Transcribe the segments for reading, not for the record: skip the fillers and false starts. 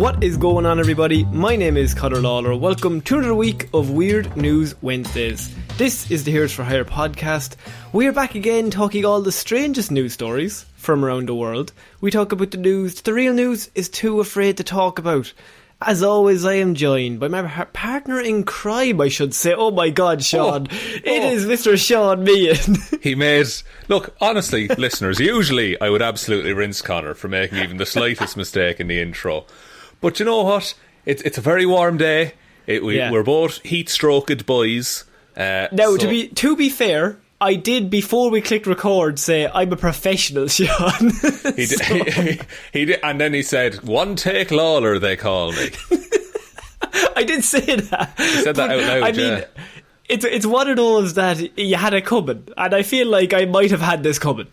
What is going on, everybody? My name is Ciara Lawler. Welcome to another week of Weird News Wednesdays. This is the Heroes for Hire podcast. We are back again talking all the strangest news stories from around the world. We talk about the news the real news is too afraid to talk about. As always, I am joined by my partner in crime, I should say. Oh my God, Shaun. It is Mr. Shaun Meehan. He made... Look, honestly, listeners, usually I would absolutely rinse Connor for making even the slightest mistake in the intro. But you know what? It's a very warm day. We're both heat-stroked boys. Now, to be fair, I did, before we clicked record, say, I'm a professional, Shaun. He did, and then he said, one take Lawler, they call me. I did say that. He said that out loud, I mean, it's one of those that you had it coming, and I feel like I might have had this coming.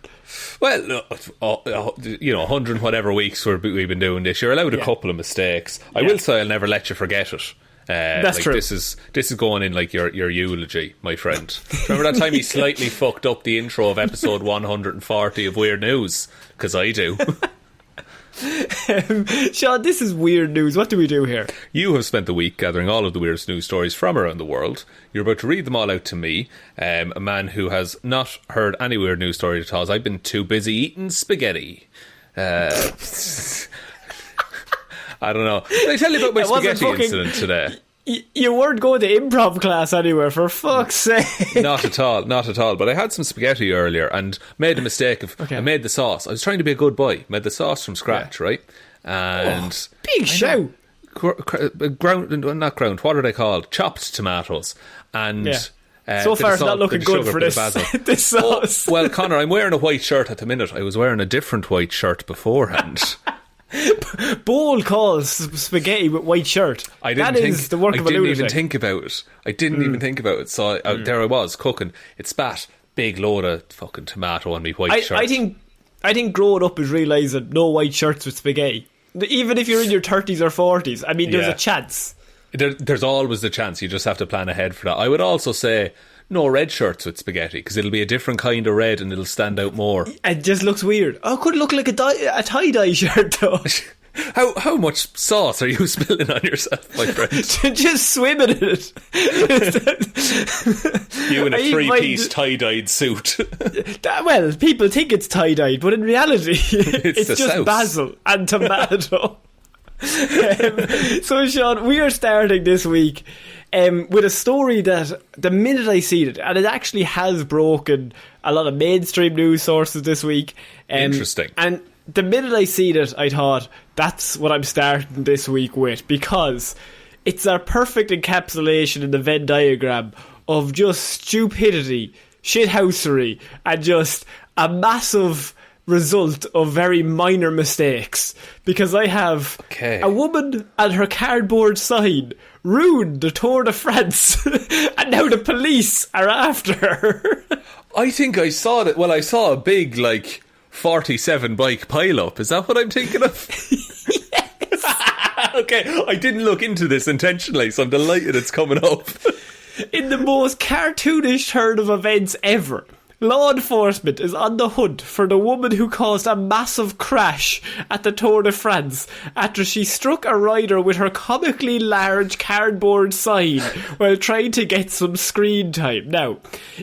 Well, 100 and whatever weeks we've been doing this, you're allowed a couple of mistakes. I will say I'll never let you forget it. That's true. This is going in like your eulogy, my friend. Remember that time he slightly fucked up the intro of episode 140 of Weird News? Because I do. Shaun, this is Weird News. What do we do here? You have spent the week gathering all of the weirdest news stories from around the world. You're about to read them all out to me, a man who has not heard any weird news stories at all, as I've been too busy eating spaghetti. I don't know. Did I tell you about my spaghetti incident today? You weren't going to improv class anywhere, for fuck's sake. Not at all. But I had some spaghetti earlier and made a mistake I made the sauce. I was trying to be a good boy. Made the sauce from scratch, right? And big show. Not ground. What are they called? Chopped tomatoes. And so far it's not looking good for this sauce. Well, Connor, I'm wearing a white shirt at the minute. I was wearing a different white shirt beforehand. Bold calls spaghetti with white shirt. I didn't even think about it. So there I was cooking. It spat big load of fucking tomato on me white shirt. I think growing up is realising no white shirts with spaghetti. Even if you're in your 30s or 40s, I mean, there's a chance. There's always the chance. You just have to plan ahead for that. I would also say no red shirts with spaghetti, because it'll be a different kind of red and it'll stand out more. It just looks weird. Oh, it could look like a tie-dye shirt, though. How much sauce are you spilling on yourself, my friend? Just swimming in it. You in a three-piece tie-dyed suit. Well, people think it's tie-dyed, but in reality, it's just sauce. Basil and tomato. So, Shaun, we are starting this week with a story that the minute I see it, and it actually has broken a lot of mainstream news sources this week. Interesting. And the minute I see it, I thought, that's what I'm starting this week with, because it's a perfect encapsulation in the Venn diagram of just stupidity, shithousery, and just a massive result of very minor mistakes. Because I have a woman and her cardboard sign ruined the Tour de France and now the police are after her. I think I saw that. Well, I saw a big 47 bike pile up. Is that what I'm thinking of? Yes. Okay, I didn't look into this intentionally, so I'm delighted it's coming up. In the most cartoonish turn of events ever, law enforcement is on the hunt for the woman who caused a massive crash at the Tour de France after she struck a rider with her comically large cardboard sign while trying to get some screen time. Now,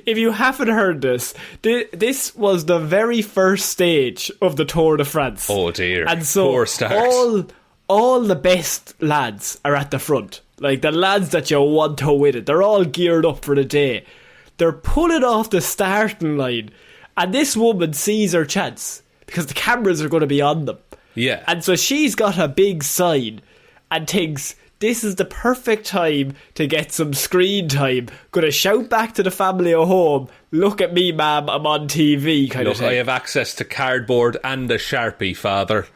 if you haven't heard this, this was the very first stage of the Tour de France. Oh dear, and so poor start. All the best lads are at the front. Like the lads that you want to win it. They're all geared up for the day. They're pulling off the starting line, and this woman sees her chance because the cameras are going to be on them. Yeah. And so she's got a big sign and thinks, this is the perfect time to get some screen time. Going to shout back to the family at home, look at me, ma'am, I'm on TV, kind of thing. I have access to cardboard and a Sharpie, father.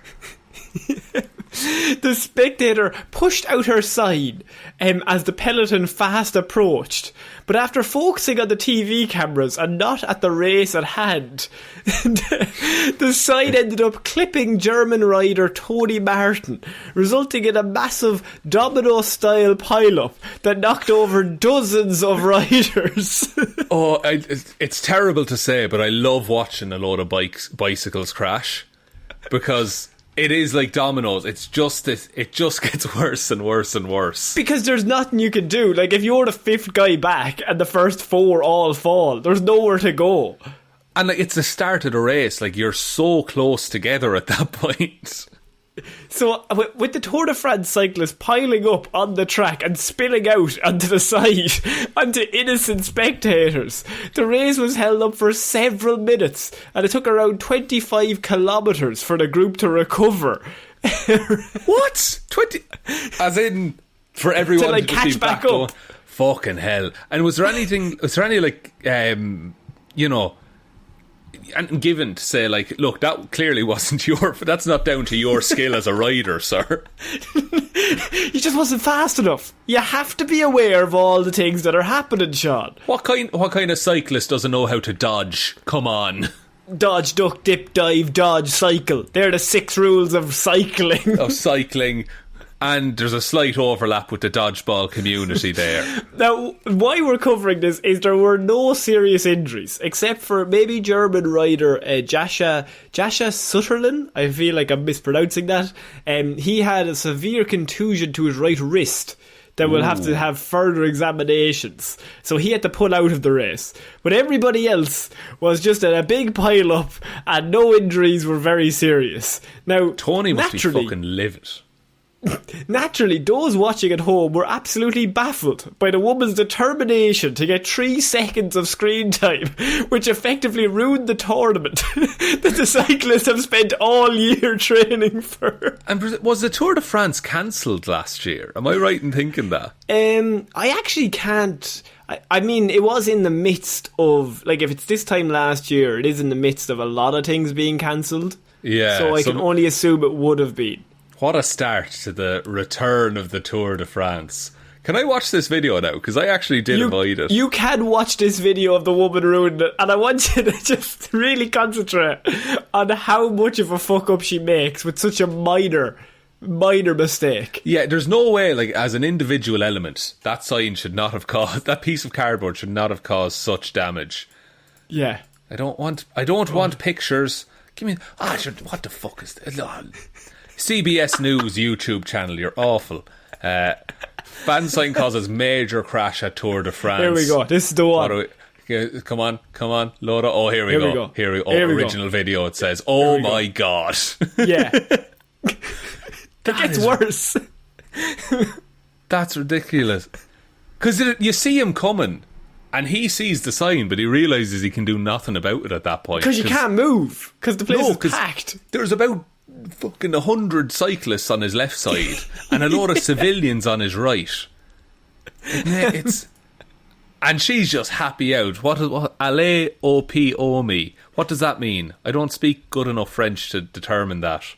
The spectator pushed out her sign as the peloton fast approached, but after focusing on the TV cameras and not at the race at hand, the sign ended up clipping German rider Tony Martin, resulting in a massive domino-style pile-up that knocked over dozens of riders. It's terrible to say, but I love watching a load of bicycles crash, because It is like dominoes. It's just this. It just gets worse and worse and worse. Because there's nothing you can do. Like, if you're the fifth guy back and the first four all fall, there's nowhere to go. And like, it's the start of the race. Like, you're so close together at that point. So, with the Tour de France cyclists piling up on the track and spilling out onto the side, onto innocent spectators, the race was held up for several minutes, and it took around 25 kilometres for the group to recover. What? 20? As in, for everyone to, like, to catch be back back up. Fucking hell. And was there any, like, you know, and given to say, like, look, that clearly wasn't that's not down to your skill as a rider, sir. You just wasn't fast enough. You have to be aware of all the things that are happening, Shaun. What kind of cyclist doesn't know how to dodge? Come on. Dodge, duck, dip, dive, dodge, cycle. They're the 6 rules of cycling. And there's a slight overlap with the dodgeball community there. Now, why we're covering this is there were no serious injuries, except for maybe German rider Jessiah Satron. I feel like I'm mispronouncing that. He had a severe contusion to his right wrist that will have to have further examinations. So he had to pull out of the race. But everybody else was just in a big pile up and no injuries were very serious. Now, Tony must be fucking livid. Naturally, those watching at home were absolutely baffled by the woman's determination to get 3 seconds of screen time, which effectively ruined the tournament that the cyclists have spent all year training for. And was the Tour de France cancelled last year? Am I right in thinking that? I actually can't... I mean, it was in the midst of... Like, if it's this time last year, it is in the midst of a lot of things being cancelled. Yeah. So I can only assume it would have been. What a start to the return of the Tour de France. Can I watch this video now? Because I actually did avoid it. You can watch this video of the woman ruined it, and I want you to just really concentrate on how much of a fuck up she makes with such a minor mistake. Yeah, there's no way, like, as an individual element, that sign should not have caused... That piece of cardboard should not have caused such damage. Yeah. I don't want pictures. Give me... what the fuck is this? CBS News YouTube channel, you're awful. Fan sign causes major crash at Tour de France. Here we go. This is the one. Come on, load up. Oh, here we go. Here we go. Original video. It says, "Oh my god." Yeah. It gets worse. That's ridiculous. Because you see him coming, and he sees the sign, but he realises he can do nothing about it at that point. Because you can't move. Because the place is packed. There's about fucking 100 cyclists on his left side and a load of civilians on his right. And she's just happy out. What allez au pays omi? What does that mean? I don't speak good enough French to determine that.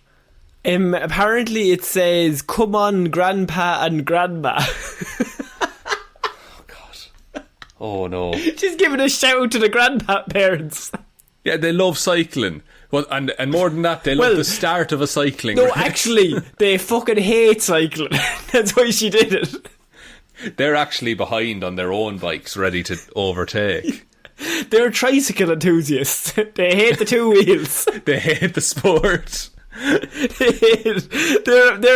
Apparently it says, "Come on, grandpa and grandma." Oh god. Oh no. She's giving a shout to the grandparents. Yeah, they love cycling. Well, and more than that, they love the start of a cycling race. Actually, they fucking hate cycling. That's why she did it. They're actually behind on their own bikes, ready to overtake. They're tricycle enthusiasts. They hate the 2 wheels. They hate the sport. They're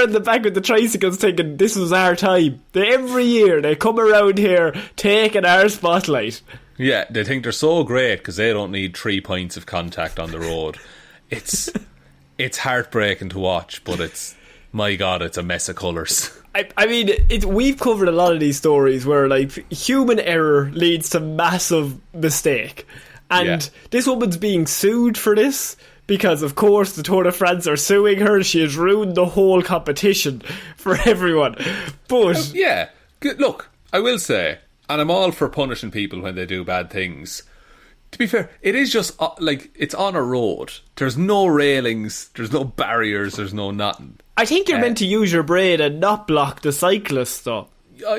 in the back with the tricycles thinking, this was our time. Every year they come around here taking our spotlight. Yeah, they think they're so great because they don't need 3 points of contact on the road. It's heartbreaking to watch, but my God, it's a mess of colours. I mean, we've covered a lot of these stories where, like, human error leads to massive mistake. And this woman's being sued for this because, of course, the Tour de France are suing her. She has ruined the whole competition for everyone. But... yeah, look, I will say... And I'm all for punishing people when they do bad things. To be fair, it is just, like, it's on a road. There's no railings, there's no barriers, there's no nothing. I think you're meant to use your brain and not block the cyclists, though.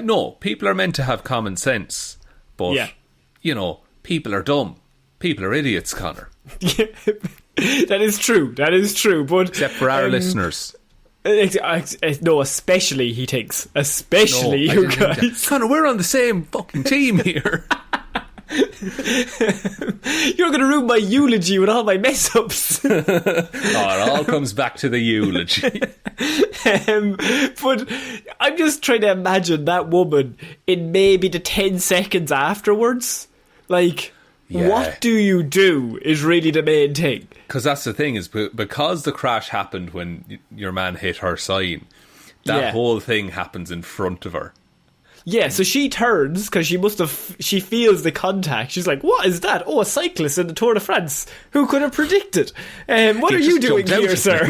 No, people are meant to have common sense. But, you know, people are dumb. People are idiots, Connor. That is true, but... Except for our listeners. No, especially, he thinks. Especially you guys. Connor, we're on the same fucking team here. You're going to ruin my eulogy with all my mess-ups. It all comes back to the eulogy. But I'm just trying to imagine that woman in maybe the 10 seconds afterwards. Like, what do you do is really the main thing. Because that's the thing, is because the crash happened when your man hit her sign, that whole thing happens in front of her. Yeah, so she turns, because she feels the contact. She's like, what is that? Oh, a cyclist in the Tour de France. Who could have predicted? What are you doing here, sir?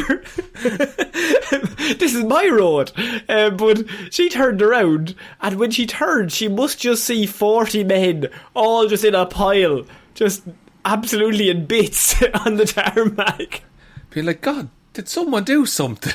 This is my road. But she turned around, and when she turned, she must just see 40 men, all just in a pile, just absolutely in bits on the tarmac. Be like, God, did someone do something?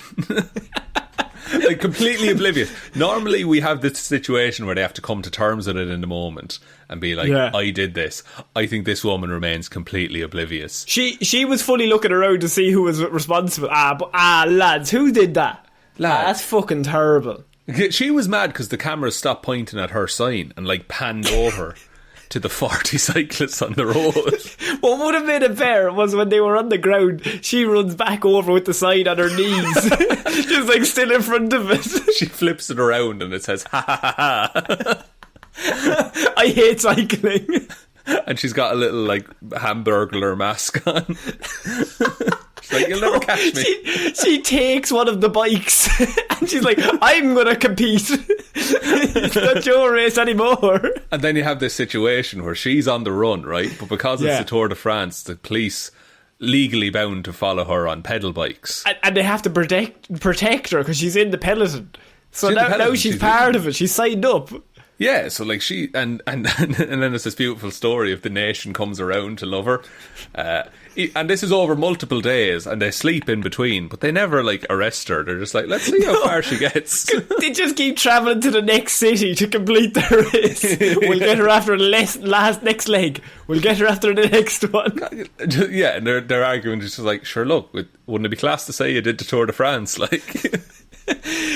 Like, completely oblivious. Normally we have this situation where they have to come to terms with it in the moment and be like, I did this. I think this woman remains completely oblivious. She was fully looking around to see who was responsible. Lads, who did that? That's fucking terrible. She was mad because the camera stopped pointing at her sign and like panned over to the 40 cyclists on the road. What would have made it better was when they were on the ground, she runs back over with the sign on her knees, just like still in front of it. She flips it around and it says, ha ha ha ha. I hate cycling. And she's got a little like Hamburglar mask on. She's like, you'll never catch me. She takes one of the bikes and she's like, I'm going to compete. It's not your race anymore. And then you have this situation where she's on the run, right? But because it's the Tour de France, the police legally bound to follow her on pedal bikes. And they have to protect her because she's in the peloton. So now she's part of it. She's signed up. Yeah, so like she and then there's this beautiful story of the nation comes around to love her, and this is over multiple days, and they sleep in between, but they never like arrest her. They're just like, let's see how far she gets. They just keep travelling to the next city to complete the race. We'll get her after the next leg. We'll get her after the next one. Yeah, and they're arguing just like, sure, look, wouldn't it be class to say you did the Tour de France, like?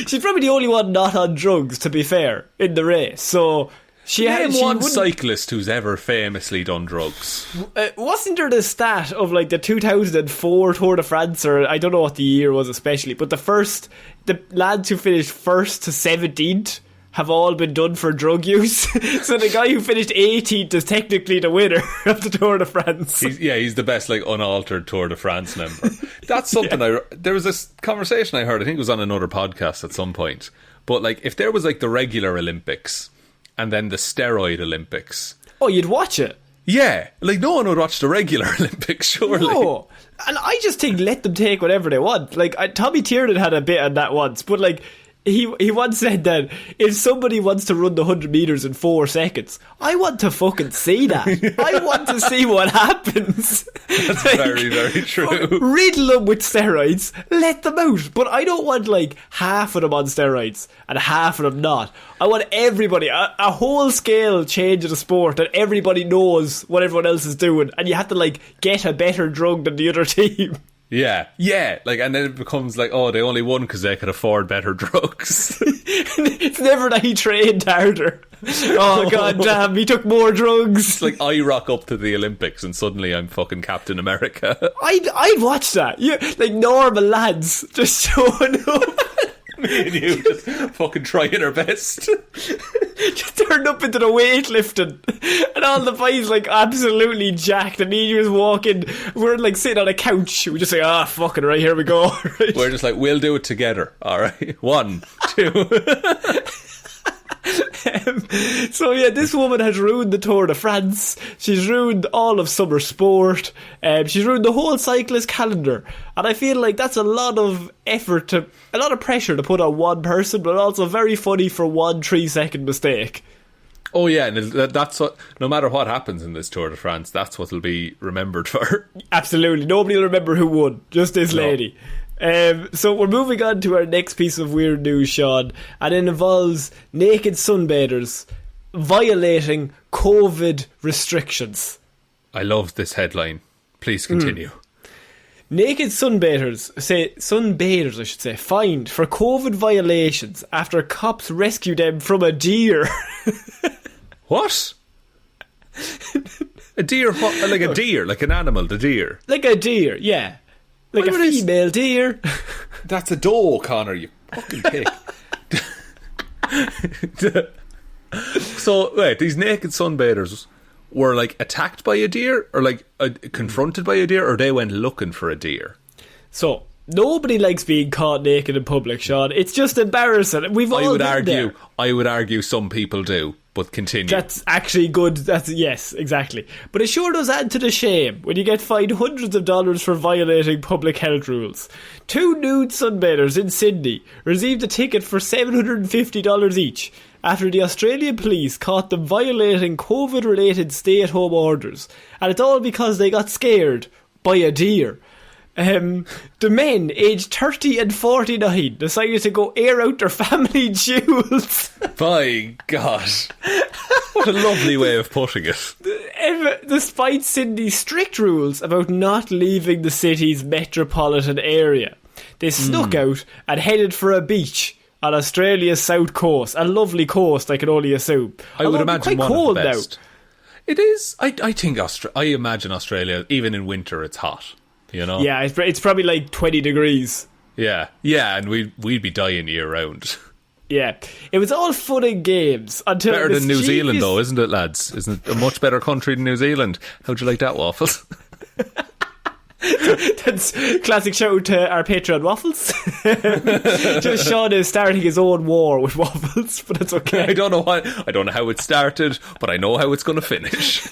She's probably the only one not on drugs, to be fair, in the race. So she one cyclist who's ever famously done drugs. Wasn't there the stat of like the 2004 Tour de France, or I don't know what the year was especially, but the lads who finished first to 17th have all been done for drug use. So the guy who finished 18th is technically the winner of the Tour de France. He's the best like unaltered Tour de France member. That's something there was this conversation I heard, I think it was on another podcast at some point, but like if there was like the regular Olympics and then the steroid Olympics, you'd watch it. Yeah, like no one would watch the regular Olympics, surely. No, and I just think let them take whatever they want. Like Tommy Tiernan had a bit on that once, but like He once said that if somebody wants to run the 100 metres in 4 seconds, I want to fucking see that. I want to see what happens. That's like, very, very true. Riddle them with steroids, let them out. But I don't want like half of them on steroids and half of them not. I want everybody, a whole scale change of the sport that everybody knows what everyone else is doing, and you have to like get a better drug than the other team. Yeah, like, and then it becomes like, they only won because they could afford better drugs. It's never that he trained harder. Oh god damn, he took more drugs. It's like I rock up to the Olympics and suddenly I'm fucking Captain America. I'd watch that. Yeah, like normal lads just showing up. Me and you just fucking trying our best. Just turned up into the weightlifting, and all the boys like absolutely jacked, and he was walking. We're like sitting on a couch. We just say, fucking right, here we go. Right. We're just like, we'll do it together. All right, 1, 2. So yeah, this woman has ruined the Tour de France. She's ruined all of summer sport. She's ruined the whole cyclist calendar, and I feel like that's a lot of effort, a lot of pressure to put on one person, but also very funny for 1 3-second mistake. Oh yeah, and that's what, no matter what happens in this Tour de France, that's what it'll be remembered for. Absolutely, nobody will remember who won, just this lady. So we're moving on to our next piece of weird news, Shaun, and it involves naked sunbathers violating COVID restrictions. I love this headline. Please continue. Naked sunbathers, I should say, fined for COVID violations after cops rescued them from a deer. What? A deer, like a deer, like an animal, the deer. Like a deer, yeah. Like a female deer. That's a doe, Connor, you fucking pig. So, wait, these naked sunbathers were like attacked by a deer, or like confronted by a deer, or they went looking for a deer? So, nobody likes being caught naked in public, Shaun. It's just embarrassing. We've all been there. I would argue some people do, but continue. That's actually good. Yes, exactly. But it sure does add to the shame when you get fined hundreds of dollars for violating public health rules. 2 nude sunbathers in Sydney received a ticket for $750 each after the Australian police caught them violating COVID-related stay-at-home orders. And it's all because they got scared by a deer. The men, aged 30 and 49, decided to go air out their family jewels. By God. What a lovely way of putting it. Despite Sydney's strict rules about not leaving the city's metropolitan area, they snuck out and headed for a beach on Australia's south coast. A lovely coast, I can only assume. I would imagine quite one cold of the best. Now. It is. I think I imagine Australia, even in winter, it's hot. You know? Yeah, it's probably like 20 degrees. Yeah, and we'd be dying year round. Yeah, it was all fun and games until better than New Zealand, though, isn't it, lads? Isn't it a much better country than New Zealand? How'd you like that, Waffles? That's classic show to our Patreon Waffles. Just Shaun is starting his own war with Waffles, but it's okay. I don't know how it started, but I know how it's going to finish.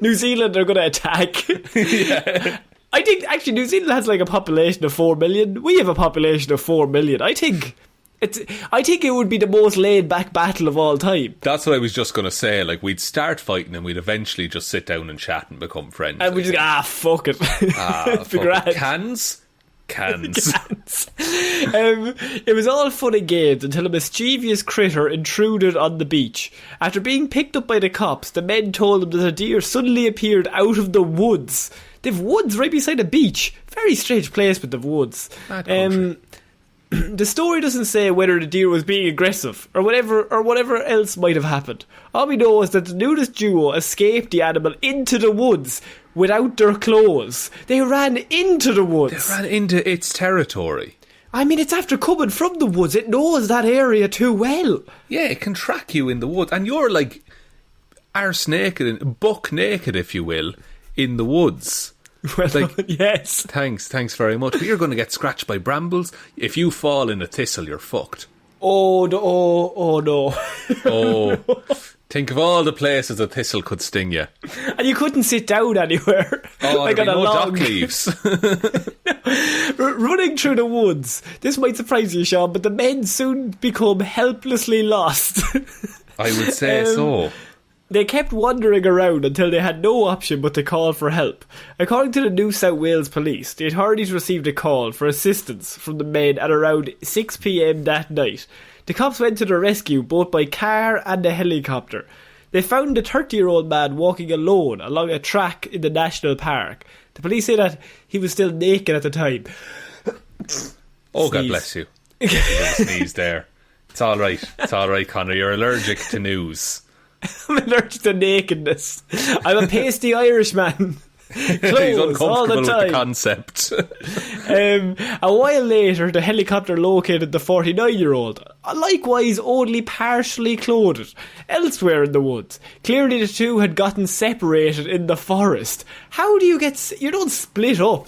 New Zealand are going to attack. Yeah. I think actually New Zealand has like a population of 4 million. We have a population of 4 million. I think it would be the most laid back battle of all time. That's what I was just going to say. Like, we'd start fighting and we'd eventually just sit down and chat and become friends. And we just fuck it. Fuck it. Cans. It was all fun and games until a mischievous critter intruded on the beach. After being picked up by the cops, the men told them that a deer suddenly appeared out of the woods. They've woods right beside a beach. Very strange place with the woods. The story doesn't say whether the deer was being aggressive or whatever else might have happened. All we know is that the nudist duo escaped the animal into the woods without their clothes. They ran into the woods. They ran into its territory. I mean, it's after coming from the woods. It knows that area too well. Yeah, it can track you in the woods. And you're like arse naked, buck naked, if you will, in the woods. Well, like, yes. Thanks very much. But you're going to get scratched by brambles. If you fall in a thistle, you're fucked. Oh no. Oh. Think of all the places a thistle could sting you. And you couldn't sit down anywhere. Oh, like on a log. Dock leaves. Running through the woods. This might surprise you, Shaun, but the men soon become helplessly lost. I would say so. They kept wandering around until they had no option but to call for help. According to the New South Wales Police, the authorities received a call for assistance from the men at around 6 p.m. that night. The cops went to the rescue both by car and a helicopter. They found the 30-year-old man walking alone along a track in the national park. The police say that he was still naked at the time. Oh, God bless you. You sneeze there. It's all right, Connor. You're allergic to news. I'm allergic to nakedness. I'm a pasty Irishman. He's uncomfortable all the time. with the concept. A while later, the helicopter located the 49-year-old, likewise only partially clothed, elsewhere in the woods. Clearly the two had gotten separated in the forest. How do you don't split up?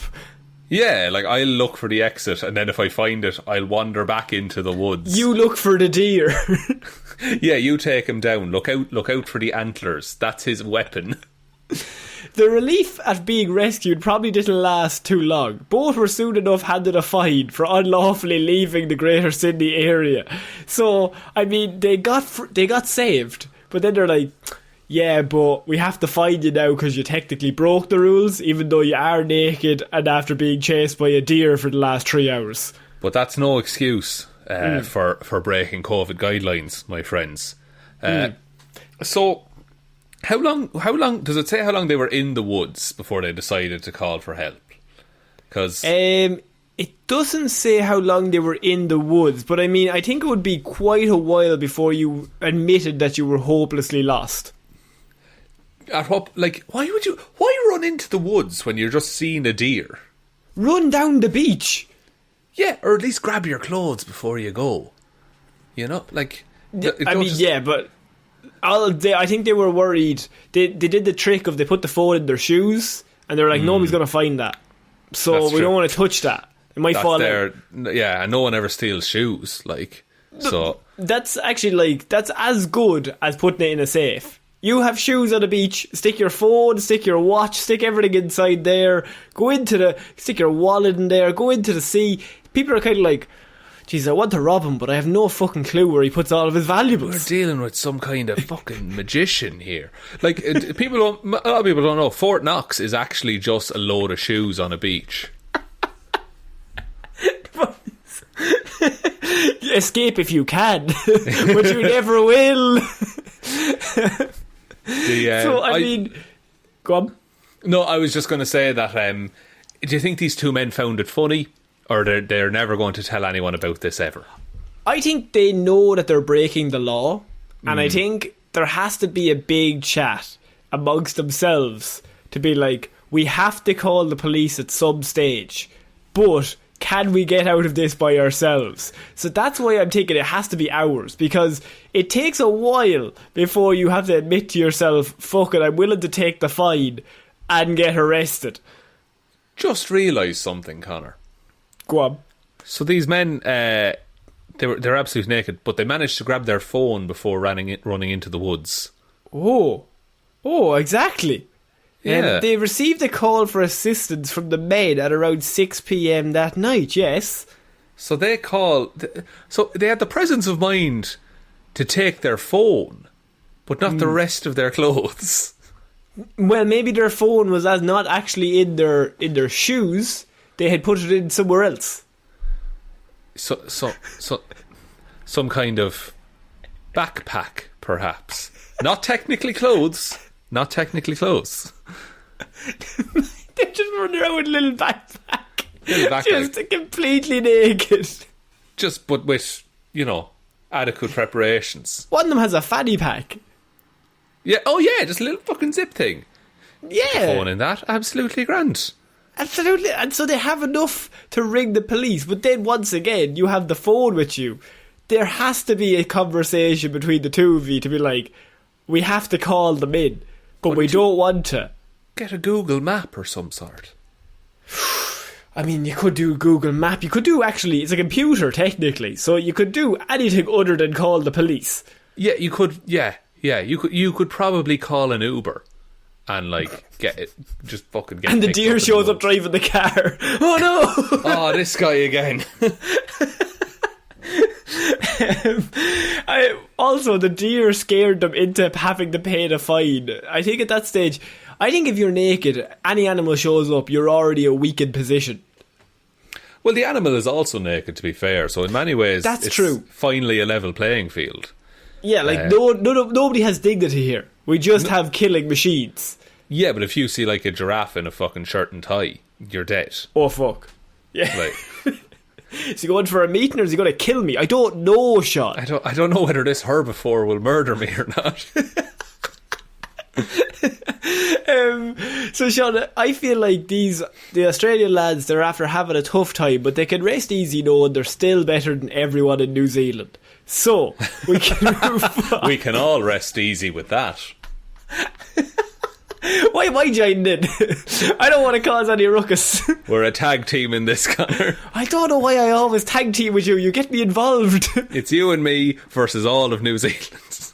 Yeah, like I'll look for the exit, and then if I find it, I'll wander back into the woods. You look for the deer. Yeah, you take him down. Look out for the antlers. That's his weapon. The relief at being rescued probably didn't last too long. Both were soon enough handed a fine for unlawfully leaving the Greater Sydney area. So, I mean, they got saved, but then they're like, yeah, but we have to fine you now because you technically broke the rules, even though you are naked and after being chased by a deer for the last 3 hours. But that's no excuse for breaking COVID guidelines, my friends. So, how long does it say how long they were in the woods before they decided to call for help? Because it doesn't say how long they were in the woods, but I mean, I think it would be quite a while before you admitted that you were hopelessly lost. At what, like, why run into the woods when you're just seeing a deer? Run down the beach. Yeah, or at least grab your clothes before you go. You know, like... but I think they were worried. They did the trick of they put the phone in their shoes, and they're like, nobody's going to find that. So we don't want to touch that. It might fall out. Yeah, and no one ever steals shoes, like... So that's actually like that's as good as putting it in a safe. You have shoes on the beach, stick your phone, stick your watch, stick everything inside there, stick your wallet in there, go into the sea. People are kind of like, geez, I want to rob him, but I have no fucking clue where he puts all of his valuables. We're dealing with some kind of fucking magician here. Like, a lot of people don't know, Fort Knox is actually just a load of shoes on a beach. Escape if you can, but you never will. So, I mean, go on. No, I was just going to say that, do you think these two men found it funny, or they're never going to tell anyone about this ever? I think they know that they're breaking the law, and I think there has to be a big chat amongst themselves to be like, we have to call the police at some stage, but can we get out of this by ourselves? So that's why I'm thinking it has to be hours, because it takes a while before you have to admit to yourself, fuck it, I'm willing to take the fine and get arrested. Just realised something, Connor. Go on. So these men, they're absolutely naked, but they managed to grab their phone before running into the woods. Oh, exactly. Yeah. They received a call for assistance from the men at around 6 p.m. that night, yes. So they had the presence of mind to take their phone, but not the rest of their clothes. Well, maybe their phone was not actually in their shoes. They had put it in somewhere else. So some kind of backpack, perhaps. Not technically clothes. Not technically clothes. They're just running around with a little backpack. Just completely naked. But with, adequate preparations. One of them has a fanny pack. Yeah, oh yeah, just a little fucking zip thing. Yeah. Phone in that, absolutely grand. Absolutely, and so they have enough to ring the police, but then once again, you have the phone with you. There has to be a conversation between the two of you to be like, we have to call them in, but we don't want to. Get a Google map or some sort. I mean, you could do Google Map. You could do, actually, it's a computer, technically, so you could do anything other than call the police. Yeah, you could, you could probably call an Uber and, just fucking get it. And the deer shows up driving the car. Oh, no! Oh, this guy again. Also, the deer scared them into having to pay the fine. I think at that stage, if you're naked, any animal shows up, you're already a weakened position. Well, the animal is also naked, to be fair, so in many ways, it's true. Finally a level playing field. Yeah, nobody has dignity here. We just have killing machines. Yeah, but if you see a giraffe in a fucking shirt and tie, you're dead. Oh, fuck. Yeah. Is he going for a meeting or is he going to kill me? I don't know, Shaun. I don't know whether this herbivore will murder me or not. So, Shaun, I feel like the Australian lads, they're after having a tough time, but they can rest easy knowing they're still better than everyone in New Zealand. So, we can move on. We can all rest easy with that. Why am I joining in? I don't want to cause any ruckus. We're a tag team in this, Connor. I don't know why I always tag team with you. You get me involved. It's you and me versus all of New Zealand.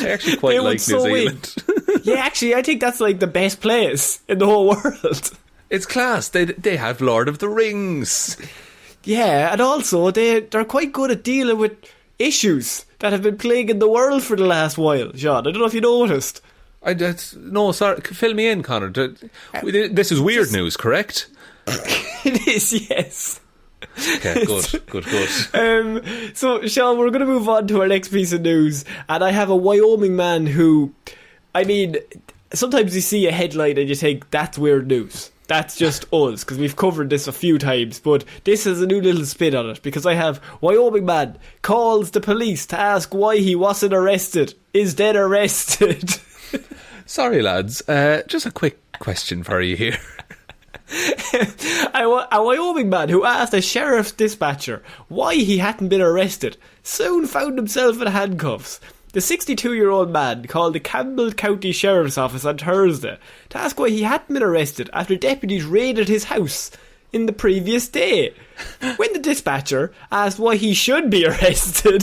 I actually quite like New Zealand. Yeah, actually, I think that's the best place in the whole world. It's class. They have Lord of the Rings. Yeah, and also they're quite good at dealing with issues that have been plaguing the world for the last while, Shaun. I don't know if you noticed. No, sorry, fill me in, Connor. This is weird news, correct? It is, yes. Okay, good. So, Shaun, we're going to move on to our next piece of news, and I have a Wyoming man who, sometimes you see a headline and you think, that's weird news. That's just us, because we've covered this a few times, but this is a new little spin on it, because I have Wyoming man calls the police to ask why he wasn't arrested, is then arrested. Sorry, lads. Just a quick question for you here. A Wyoming man who asked a sheriff's dispatcher why he hadn't been arrested soon found himself in handcuffs. The 62-year-old man called the Campbell County Sheriff's Office on Thursday to ask why he hadn't been arrested after deputies raided his house in the previous day. When the dispatcher asked why he should be arrested,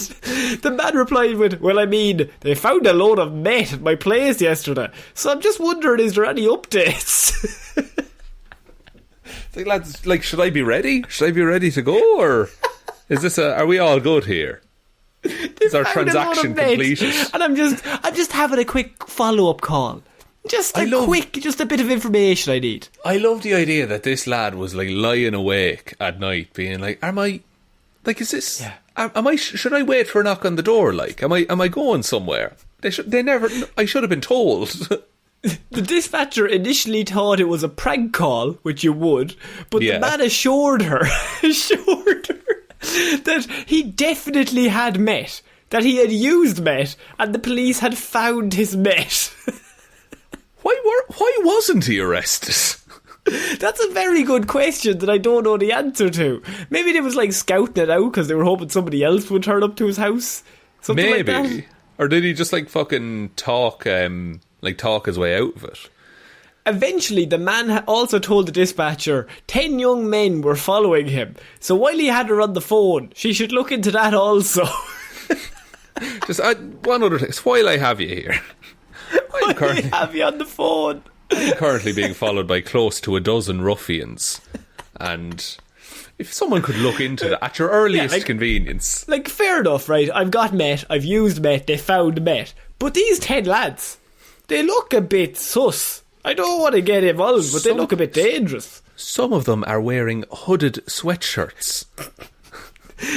the man replied with, "Well, I mean, they found a load of meth at my place yesterday, so I'm just wondering, is there any updates?" Like, lads, like, should I be ready? Should I be ready to go, or is this are we all good here? Is our transaction completed? And I'm just having a quick follow-up call. Just a bit of information I need. I love the idea that this lad was like lying awake at night, being like, "Am I? Like, is this? Yeah. Am I? Should I wait for a knock on the door? Like, am I going somewhere? They never. I should have been told." The dispatcher initially thought it was a prank call, which you would, but the man assured her that he definitely had meth, that he had used meth, and the police had found his meth. Why wasn't he arrested? That's a very good question that I don't know the answer to. Maybe they was like scouting it out because they were hoping somebody else would turn up to his house. Something Maybe. Like that. Or did he just like fucking talk his way out of it? Eventually, the man also told the dispatcher 10 young men were following him. So while he had her on the phone, she should look into that also. Just one other thing. While I have you here. While I have you on the phone. I'm currently being followed by close to a dozen ruffians. And if someone could look into that at your earliest convenience. Like, fair enough, right? I've got meth, I've used meth, they found meth. But these 10 lads, they look a bit sus. I don't want to get involved, but they look a bit dangerous. Some of them are wearing hooded sweatshirts.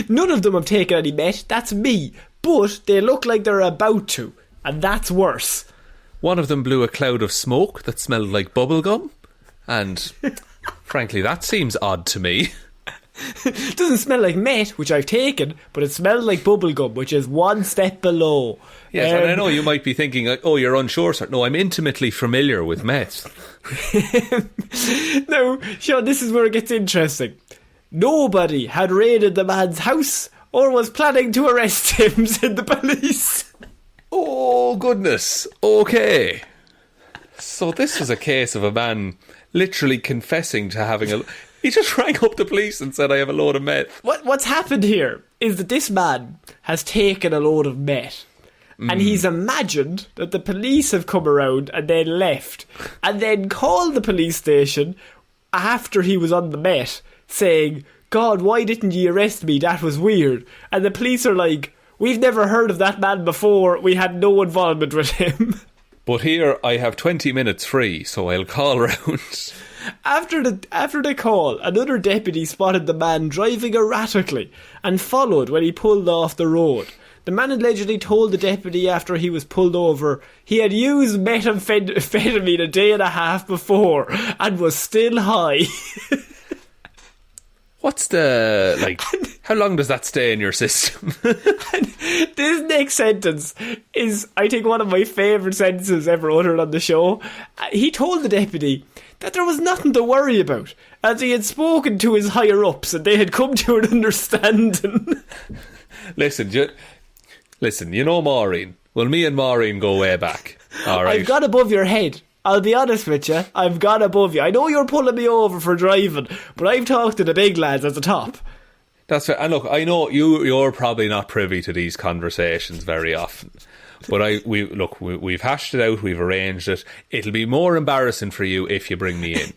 None of them have taken any meth, that's me. But they look like they're about to, and that's worse. One of them blew a cloud of smoke that smelled like bubblegum, and frankly, that seems odd to me. It doesn't smell like meth, which I've taken, but it smells like bubblegum, which is one step below. Yes, and I know you might be thinking, like, oh, you're unsure, sir. No, I'm intimately familiar with meth. No, Shaun, this is where it gets interesting. Nobody had raided the man's house or was planning to arrest him, said the police. Oh, goodness. Okay. So this was a case of a man literally confessing to having a... He just rang up the police and said, I have a load of meth. What's happened here is that this man has taken a load of meth. And he's imagined that the police have come around and then left. And then called the police station after he was on the meth, saying, God, why didn't you arrest me? That was weird. And the police are like, we've never heard of that man before. We had no involvement with him. But here I have 20 minutes free, so I'll call round. After the call, another deputy spotted the man driving erratically and followed when he pulled off the road. The man allegedly told the deputy after he was pulled over he had used methamphetamine a day and a half before and was still high. What's the... like, how long does that stay in your system? This next sentence is, I think, one of my favourite sentences ever uttered on the show. He told the deputy that there was nothing to worry about, as he had spoken to his higher-ups and they had come to an understanding. Listen, you know Maureen. Well, me and Maureen go way back. All right. I've got above your head. I'll be honest with you. I've got above you. I know you're pulling me over for driving, but I've talked to the big lads at the top. That's fair. And look, I know you're probably not privy to these conversations very often. But we've hashed it out, we've arranged it. It'll be more embarrassing for you if you bring me in.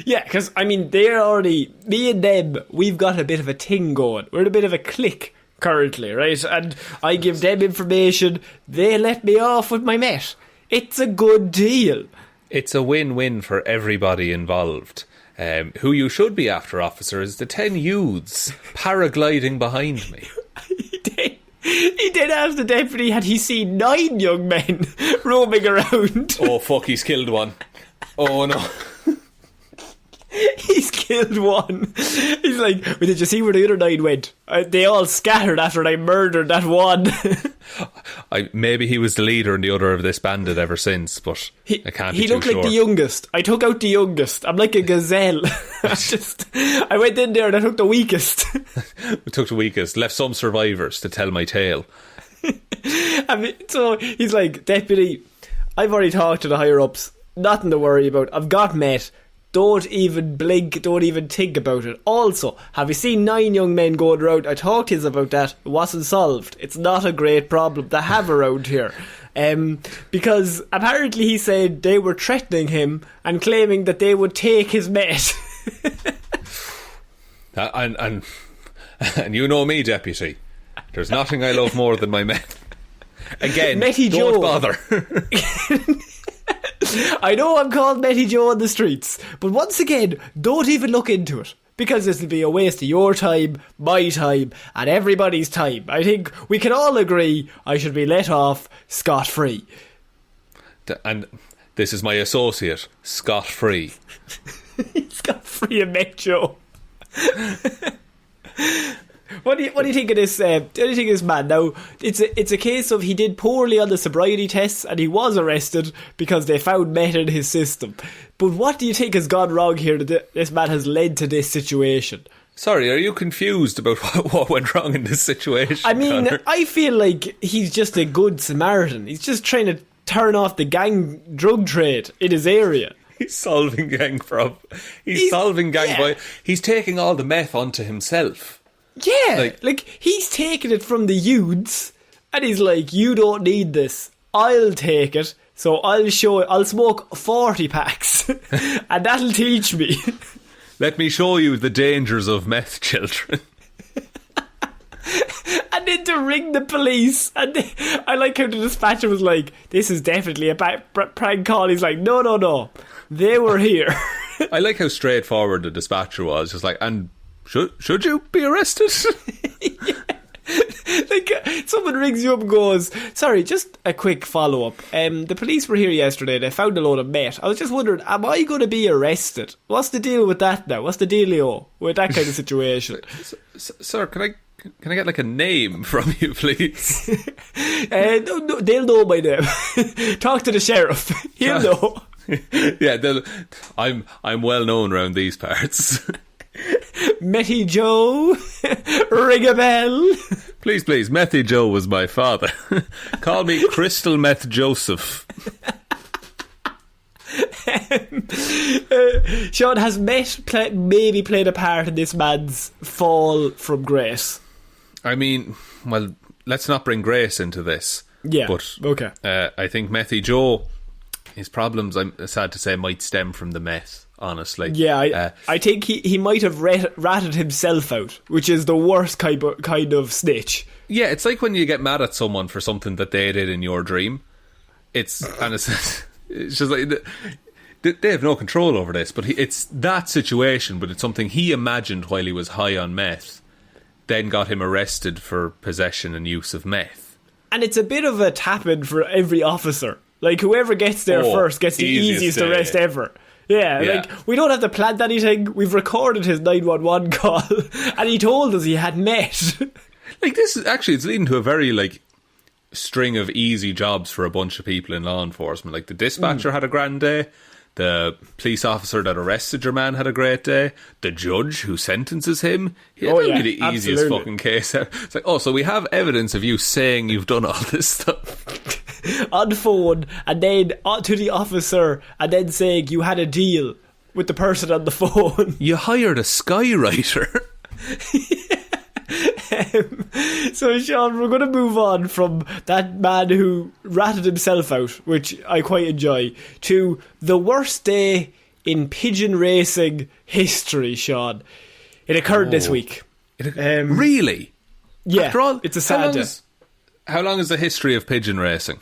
Yeah, because, I mean, they're already... Me and them, we've got a bit of a thing going. We're in a bit of a clique currently, right? And I give them information, they let me off with my meth. It's a good deal. It's a win-win for everybody involved. Who you should be after, officer, is the 10 youths paragliding behind me. He did ask the deputy, had he seen 9 young men roaming around? Oh, fuck, he's killed one. Oh, no. He's killed one. He's like, well, did you see where the other 9 went? They all scattered after I murdered that one. Maybe he was the leader and the other of this bandit ever since, but I can't be too sure. He looked like the youngest. I took out the youngest. I'm like a gazelle. I went in there and I took the weakest. We took the weakest, left some survivors to tell my tale. So he's like, Deputy, I've already talked to the higher ups. Nothing to worry about. I've got met. Don't even blink. Don't even think about it. Also, have you seen 9 young men going around? I talked to you about that. It wasn't solved. It's not a great problem to have around here. Because apparently he said they were threatening him and claiming that they would take his met. And you know me, Deputy. There's nothing I love more than my meth. Again, Metty don't Joe. bother. I know I'm called Metty Joe on the streets, but once again, don't even look into it. Because this will be a waste of your time, my time, and everybody's time. I think we can all agree I should be let off scot-free. And this is my associate, scot-free. Scot-free and Metty Joe. What do you think of this? What do you think of this man? Now, it's a case of he did poorly on the sobriety tests and he was arrested because they found meth in his system. But what do you think has gone wrong here that this man has led to this situation? Sorry, are you confused about what went wrong in this situation? I mean, Connor? I feel like he's just a good Samaritan. He's just trying to turn off the gang drug trade in his area. He's solving gang problem. He's solving gang by... He's taking all the meth onto himself. Yeah, like he's taking it from the youths and he's like, you don't need this, I'll take it, so I'll smoke 40 packs and that'll teach me. Let me show you the dangers of meth, children. And then to ring the police, and I like how the dispatcher was like, this is definitely a prank call. He's like, no, they were here. I like how straightforward the dispatcher was, just like, and should you be arrested? Yeah. Like someone rings you up and goes, sorry, just a quick follow-up. The police were here yesterday, they found a load of meth. I was just wondering, am I going to be arrested? What's the deal with that now? What's the dealio with that kind of situation? Sir, can I get like a name from you, please? No, they'll know my name. Talk to the sheriff. He'll know. Yeah, I'm well known around these parts. Metty Joe, ring a bell. Please, Methy Joe was my father. Call me Crystal Meth Joseph. Shaun, has meth maybe played a part in this man's fall from grace? I mean, well, let's not bring grace into this. Yeah, but okay. I think Methy Joe, his problems, I'm sad to say, might stem from the meth. Honestly, yeah, I think he might have ratted himself out, which is the worst kind of snitch. Yeah, it's like when you get mad at someone for something that they did in your dream. It's just like they have no control over this, but it's that situation, but it's something he imagined while he was high on meth, then got him arrested for possession and use of meth. And it's a bit of a tap-in for every officer. Like, whoever gets there first gets the easiest arrest ever. Yeah, like, we don't have to plant anything. We've recorded his 911 call and he told us he had meth. Like, this is actually, it's leading to a very, like, string of easy jobs for a bunch of people in law enforcement. Like, the dispatcher had a grand day. The police officer that arrested your man had a great day. The judge who sentences him, that would be the easiest fucking case ever. It's like, so we have evidence of you saying you've done all this stuff. On the phone, and then to the officer, and then saying you had a deal with the person on the phone. You hired a skywriter. So Shaun, we're going to move on from that man who ratted himself out, which I quite enjoy, to the worst day in pigeon racing history, Shaun. It occurred this week. Really? Yeah, after all, it's a sad day. How long is the history of pigeon racing?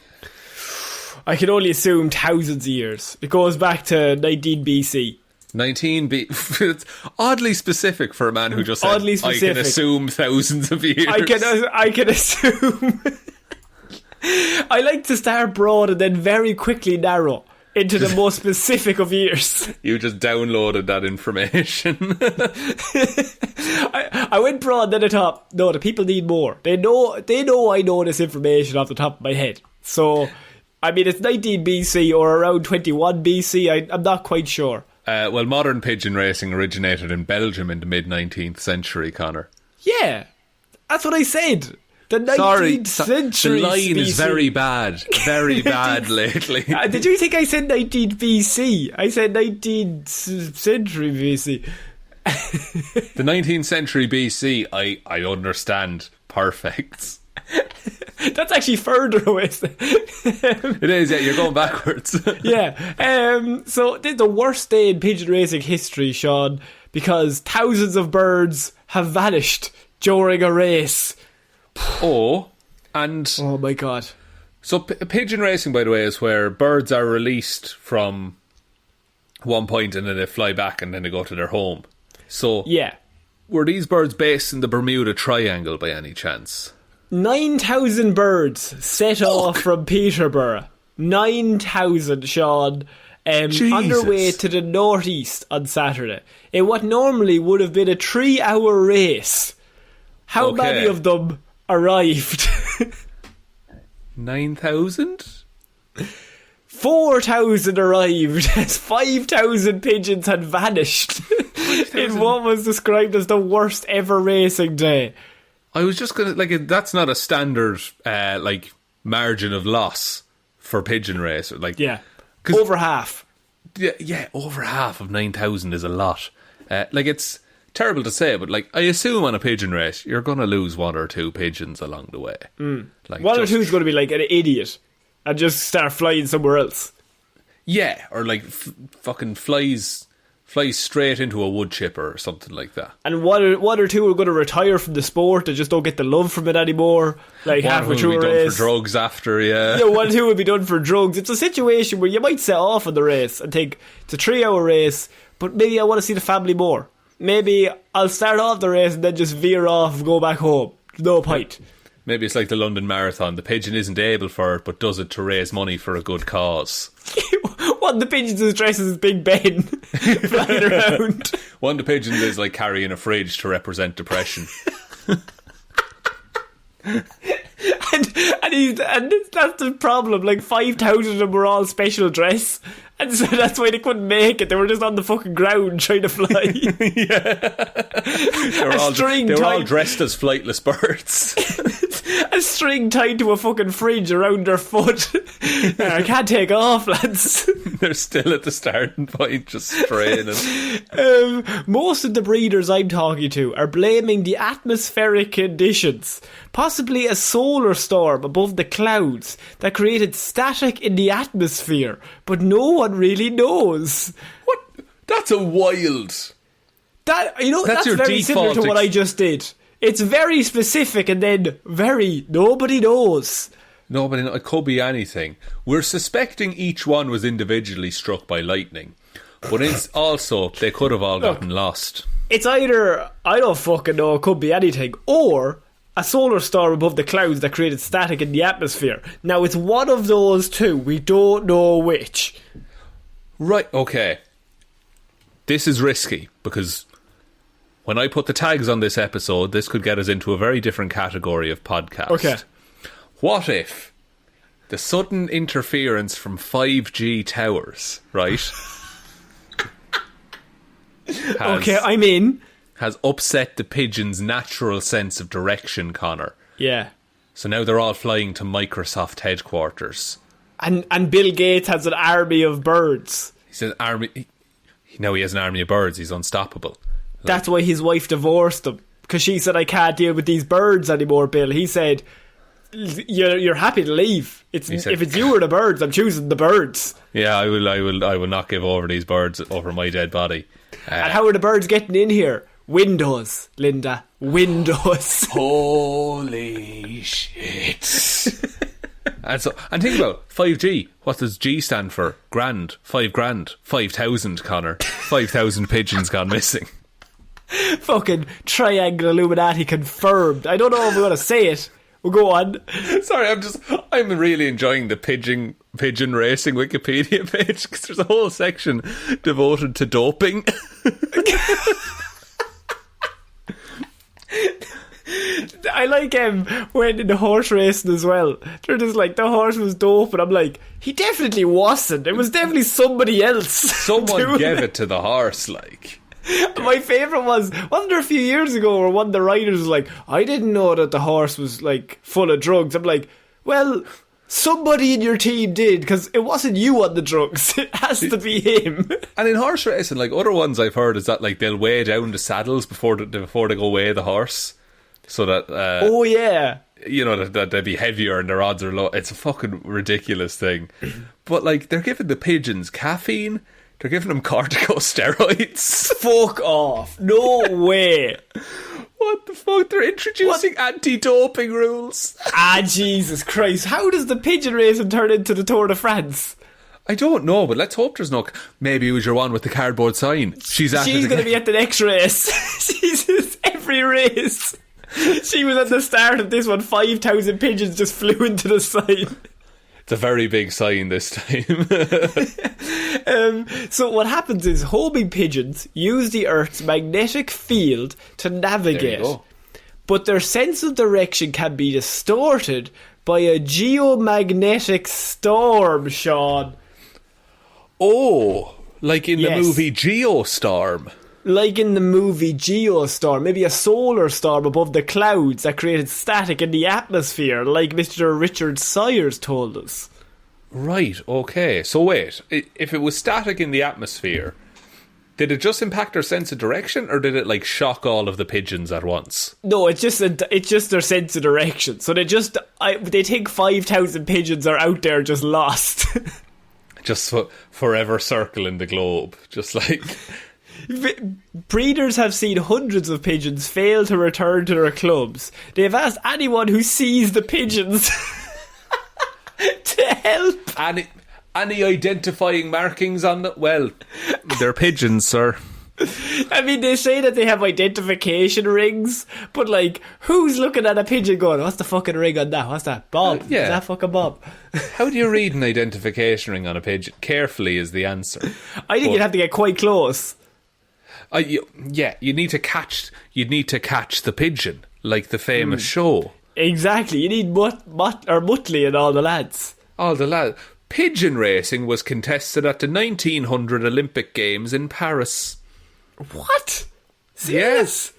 I can only assume thousands of years. It goes back to 19 BC. 19 BC. It's oddly specific for a man who just said, I can assume thousands of years. I can assume. I like to start broad and then very quickly narrow. into the most specific of years. You just downloaded that information. I went broad, then I thought, no, the people need more. They know I know this information off the top of my head. So, I mean, it's 19 BC or around 21 BC. I'm not quite sure. Well, modern pigeon racing originated in Belgium in the mid-19th century, Connor. Yeah, that's what I said. The 19th century. The line BC. is very bad. Very bad lately. Did you think I said 19th BC? I said 19th century BC. The 19th century BC, I understand. Perfect. That's actually further away. It is, yeah, you're going backwards. Yeah. So this is the worst day in pigeon racing history, Shaun, because thousands of birds have vanished during a race. Oh my God. So pigeon racing, by the way, is where birds are released from one point and then they fly back and then they go to their home. So yeah, were these birds based in the Bermuda Triangle by any chance? 9,000 birds set off from Peterborough. 9,000, Shaun. On their way to the northeast on Saturday. In what normally would have been a 3-hour race. How many of them arrived? 9,000? 4,000 arrived as 5,000 pigeons had vanished in what was described as the worst ever racing day. I was just going to, that's not a standard, margin of loss for pigeon race. Yeah, over half. Yeah, over half of 9,000 is a lot. It's terrible to say, but I assume on a pigeon race, you're going to lose one or two pigeons along the way. One or two is going to be like an idiot and just start flying somewhere else. Yeah, or fucking flies straight into a wood chipper or something like that. And one or two are going to retire from the sport. They just don't get the love from it anymore. Halfway through a race, done for drugs after. Yeah, one or two will be done for drugs. It's a situation where you might set off on the race and think it's a 3-hour race, but maybe I want to see the family more. Maybe I'll start off the race and then just veer off and go back home. No point. Maybe it's like the London Marathon. The pigeon isn't able for it, but does it to raise money for a good cause. One of the pigeons is dressed as Big Ben, flying around. One of the pigeons is carrying a fridge to represent depression. and that's the problem. 5,000 of them were all special dress, and so that's why they couldn't make it. They were just on the fucking ground trying to fly. They were all dressed as flightless birds. A string tied to a fucking fridge around their foot. I can't take off, lads. They're still at the starting point, just straining. Most of the breeders I'm talking to are blaming the atmospheric conditions, possibly a solar storm above the clouds that created static in the atmosphere, but no one really knows. What? That's a wild... That's very similar to what I just did. It's very specific and then very nobody knows. It could be anything. We're suspecting each one was individually struck by lightning, but it's also they could have all gotten lost. It's either, I don't fucking know, it could be anything, or a solar storm above the clouds that created static in the atmosphere. Now it's one of those two. We don't know which. Right, okay. This is risky because when I put the tags on this episode, this could get us into a very different category of podcast. Okay. What if the sudden interference from 5G towers, right? Okay, I'm in. Has upset the pigeons' natural sense of direction, Connor. Yeah. So now they're all flying to Microsoft headquarters. And Bill Gates has an army of birds. He says army... Now he has an army of birds. He's unstoppable. That's why his wife divorced him. Because she said, I can't deal with these birds anymore, Bill. He said, you're happy to leave. If it's you or the birds, I'm choosing the birds. Yeah, I will not give over these birds over my dead body. And how are the birds getting in here? Windows, Linda. Windows. Holy shit. And think about 5G. What does G stand for? Grand. 5 grand. 5,000, Connor. 5,000 pigeons gone missing. Fucking Triangle Illuminati confirmed. I don't know if we want to say it. We'll go on. Sorry, I'm really enjoying the pigeon racing Wikipedia page because there's a whole section devoted to doping. I like when in the horse racing as well. They're just like, the horse was dope, and I'm like, he definitely wasn't. It was definitely somebody else. Someone gave it to the horse, like. My favourite wasn't there a few years ago where one of the riders was like, I didn't know that the horse was like full of drugs. I'm like, well, somebody in your team did, because it wasn't you on the drugs. It has to be him. And in horse racing, like other ones I've heard is that like they'll weigh down the saddles before they go weigh the horse, so that oh yeah, you know that they'd be heavier and their odds are low. It's a fucking ridiculous thing. But like they're giving the pigeons caffeine. They're giving them corticosteroids. Fuck off. No way. What the fuck? They're introducing anti-doping rules. Jesus Christ. How does the pigeon racing turn into the Tour de France? I don't know, but let's hope there's no... Maybe it was your one with the cardboard sign. She's going to be at the next race. She's at every race. She was at the start of this one. 5,000 pigeons just flew into the sign. It's a very big sign this time. So what happens is homing pigeons use the Earth's magnetic field to navigate, but their sense of direction can be distorted by a geomagnetic storm, Shaun. Oh, like in the movie Geostorm. Like in the movie Geostorm, maybe a solar storm above the clouds that created static in the atmosphere, like Mr. Richard Sayers told us. Right, okay. So wait, if it was static in the atmosphere, did it just impact their sense of direction, or did it like shock all of the pigeons at once? No, it's just their sense of direction. So they think 5,000 pigeons are out there just lost. Just forever circling the globe, just like... Breeders have seen hundreds of pigeons fail to return to their clubs. They have asked anyone who sees the pigeons to help. Any identifying markings on them? Well, they're pigeons, sir. I mean, they say that they have identification rings, but like, who's looking at a pigeon going, what's the fucking ring on that? What's that? Bob? Yeah. Is that fucking Bob? How do you read an identification ring on a pigeon? Carefully is the answer. I think you'd have to get quite close. You need to catch the pigeon, like the famous show. Exactly. You need Muttley and all the lads. Pigeon racing was contested at the 1900 Olympic Games in Paris. What? Serious?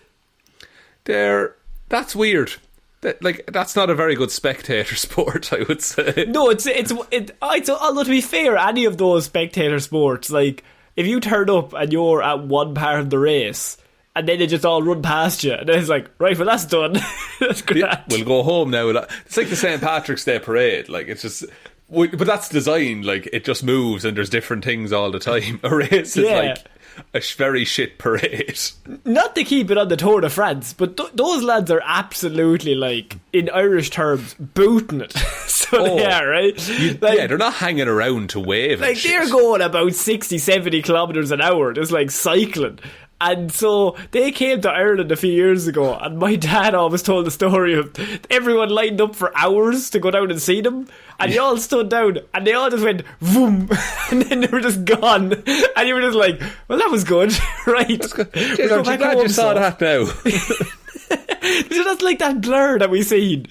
Yes. That's weird. That's not a very good spectator sport, I would say. No, although to be fair, any of those spectator sports, like, if you turn up and you're at one part of the race and then they just all run past you and then it's like, right, well, that's done. That's great. Yeah, we'll go home now. It's like the St. Patrick's Day parade. Like, it's just... But that's designed, like, it just moves and there's different things all the time. A race is like a very shit parade. Not to keep it on the Tour de France, but those lads are absolutely, like, in Irish terms, booting it. They are, right? They're not hanging around to wave. Like, they're going about 60, 70 kilometres an hour, just like cycling. And so they came to Ireland a few years ago, and my dad always told the story of everyone lined up for hours to go down and see them, and they all stood down and they all just went vroom, and then they were just gone, and you were just like, well, that was good. Right, that's good. I'm glad you saw that now. So that's like that blur that we seen.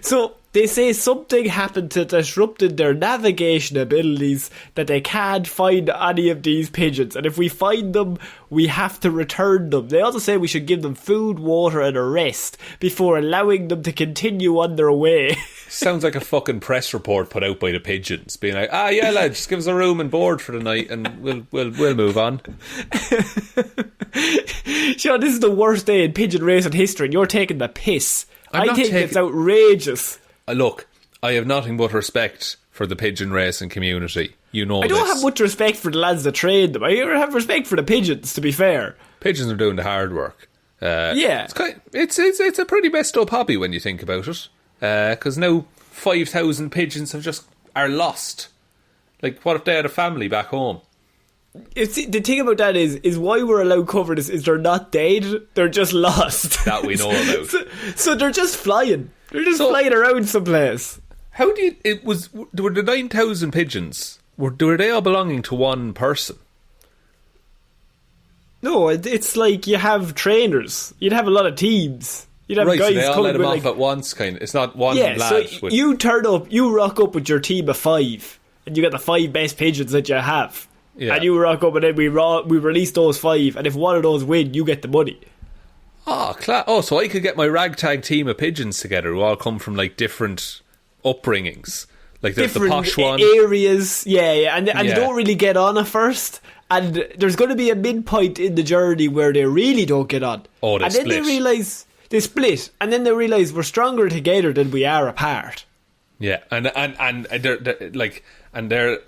So they say something happened to disrupted their navigation abilities, that they can't find any of these pigeons, and if we find them, we have to return them. They also say we should give them food, water and a rest before allowing them to continue on their way. Sounds like a fucking press report put out by the pigeons, being like, yeah, lads, just give us a room and board for the night and we'll move on. Shaun, this is the worst day in pigeon racing history and you're taking the piss. I think it's outrageous. Look, I have nothing but respect for the pigeon racing community. You know, I don't have much respect for the lads that train them. I have respect for the pigeons, to be fair. Pigeons are doing the hard work. Yeah, it's a pretty messed up hobby when you think about it. Because now 5,000 pigeons are lost. Like, what if they had a family back home? The thing about that is why we're allowed cover this is they're not dead, they're just lost. That we know about. So they're just flying. They're just flying around someplace. How do you... Were the 9,000 pigeons, were they all belonging to one person? No, it's like you have trainers. You'd have a lot of teams. You'd have right, guys so they all let them off like, at once, kind of. It's not one yeah, lad. So you turn up, you rock up with your team of 5, and you got the 5 best pigeons that you have. Yeah. And you rock up, and then we release those 5, and if one of those win, you get the money. Oh, so I could get my ragtag team of pigeons together who all come from like different upbringings. Like there's different the posh one. Areas, yeah. And they don't really get on at first. And there's going to be a midpoint in the journey where they really don't get on. Oh, they split. And then they realise... They split, and then they realise we're stronger together than we are apart. Yeah, and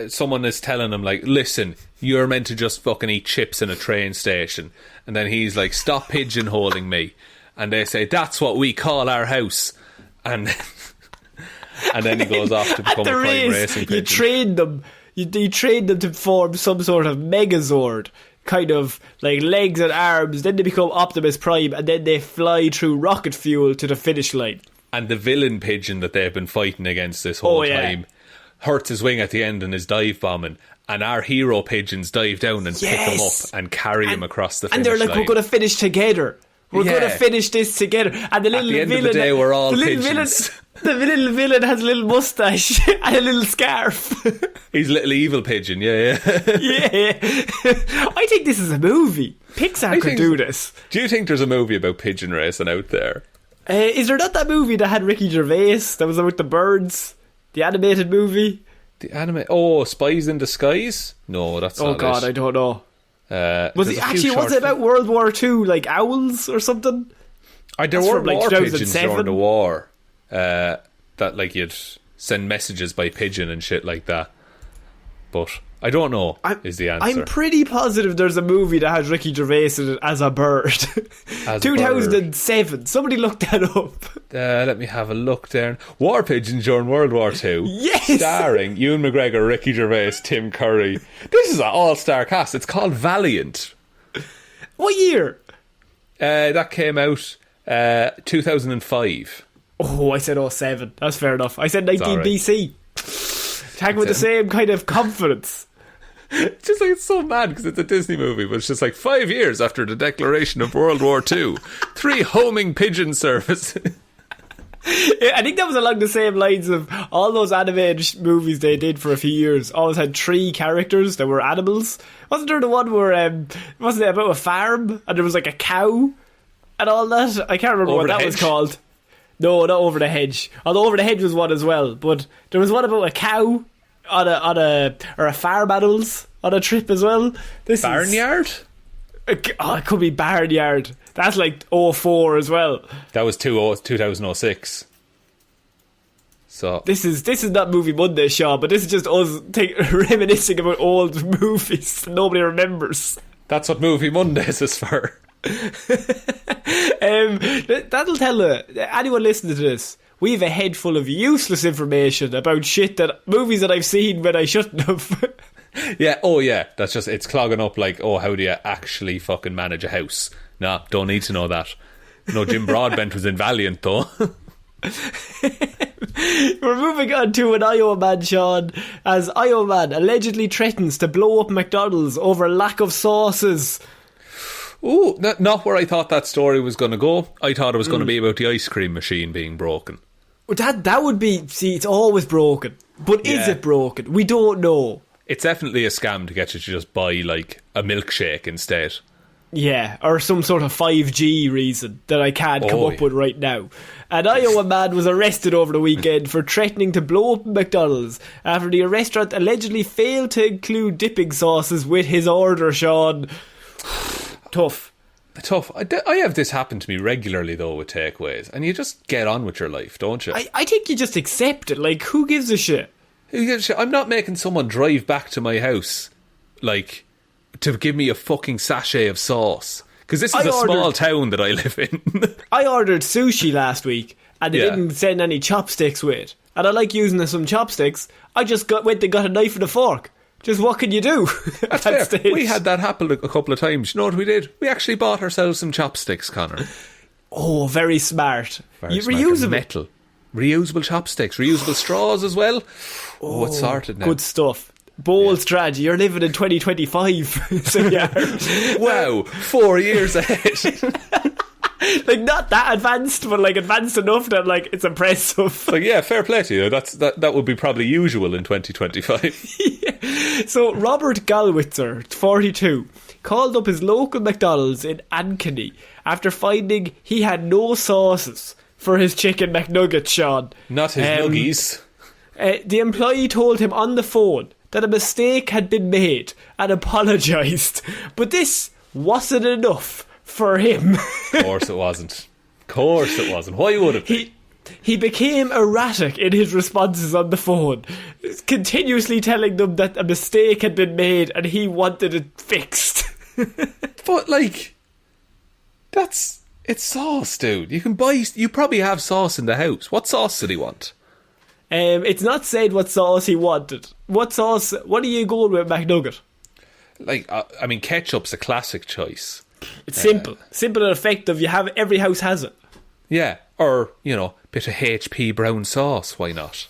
someone is telling them like, listen, you're meant to just fucking eat chips in a train station, and then he's like, stop pigeonholing me, and they say that's what we call our house, and then he goes off to become a prime racing pigeon. You train them to form some sort of Megazord. Kind of like legs and arms, then they become Optimus Prime, and then they fly through rocket fuel to the finish line. And the villain pigeon that they've been fighting against this whole time hurts his wing at the end and is dive bombing, and our hero pigeons dive down and pick him up and carry him across the finish line. And they're like, we're going to finish together. We're going to finish this together. And the little at the end villain, of the day, we're all pigeons. The little villain has a little moustache and a little scarf. He's a little evil pigeon, yeah. Yeah. I think this is a movie. Pixar could do this. Do you think there's a movie about pigeon racing out there? Is there not that movie that had Ricky Gervais? That was about the birds? The animated movie? Spies in Disguise? No, that's not it. Oh God, I don't know. Was it about World War II, like owls or something? There were war pigeons during the war that like you'd send messages by pigeon and shit like that, but I don't know is the answer. I'm pretty positive there's a movie that has Ricky Gervais in it as a bird. 2007. Somebody look that up. Let me have a look there. War pigeons during World War II. Yes! Starring Ewan McGregor, Ricky Gervais, Tim Curry. This is an all-star cast. It's called Valiant. What year? That came out 2005. Oh, I said 07. That's fair enough. I said 19 BC. Tag with the same kind of confidence. It's just like, it's so mad because it's a Disney movie, but it's just like 5 years after the declaration of World War II, 3 homing pigeon service. I think that was along the same lines of all those animated movies they did for a few years. Always had 3 characters that were animals. Wasn't there the one where wasn't it about a farm and there was like a cow and all that? I can't remember what that was called. No, not Over the Hedge. Although Over the Hedge was one as well. But there was one about a cow on a farm animals on a trip as well. Barnyard? It could be Barnyard. That's like 04 as well. That was 2006. So this is not Movie Monday, Shaun, but this is just us reminiscing about old movies nobody remembers. That's what Movie Mondays is for. That'll tell anyone listening to this, we have a head full of useless information about shit movies that I've seen when I shouldn't have. That's just, it's clogging up like, how do you actually fucking manage a house? Nah, don't need to know that. No, Jim Broadbent was in Valiant though. We're moving on to an Iowa man, Shaun, as Iowa man allegedly threatens to blow up McDonald's over lack of sauces. Ooh, not where I thought that story was going to go. I thought it was going to be about the ice cream machine being broken. That would be... See, it's always broken. But is it broken? We don't know. It's definitely a scam to get you to just buy, like, a milkshake instead. Yeah, or some sort of 5G reason that I can't come up with right now. An Iowa man was arrested over the weekend for threatening to blow up McDonald's after the restaurant allegedly failed to include dipping sauces with his order, Shaun. Tough. I have this happen to me regularly though with takeaways, and you just get on with your life, don't you? I think you just accept it. Like, who gives a shit? I'm not making someone drive back to my house like to give me a fucking sachet of sauce, because this is a small town that I live in. I ordered sushi last week and they didn't send any chopsticks with it, and I like using some chopsticks. I just went and got a knife and a fork. Just what can you do? That's fair. Stage? We had that happen a couple of times. You know what we did? We actually bought ourselves some chopsticks, Connor. Oh, very smart. Very smart. Reusable. reusable chopsticks, reusable straws as well. Oh, it's sorted now. Good stuff. Bold strategy. You're living in 2025. So yeah. Wow, 4 years ahead. Like, not that advanced, but like advanced enough that like it's impressive. Like, yeah, fair play to you. That would be probably usual in 2025. Yeah. So Robert Galwitzer, 42, called up his local McDonald's in Ankeny after finding he had no sauces for his chicken McNuggets, Shaun. Not his nuggies. The employee told him on the phone that a mistake had been made and apologised, but this wasn't enough for him. Of course it wasn't. Why would it be? He became erratic in his responses on the phone, continuously telling them that a mistake had been made and he wanted it fixed. But like, it's sauce, dude. You probably have sauce in the house. What sauce did he want? It's not said what sauce he wanted. What are you going with McNugget? Like, I mean, ketchup's a classic choice. It's simple and effective. Every house has it. Yeah, or bit of HP brown sauce. Why not?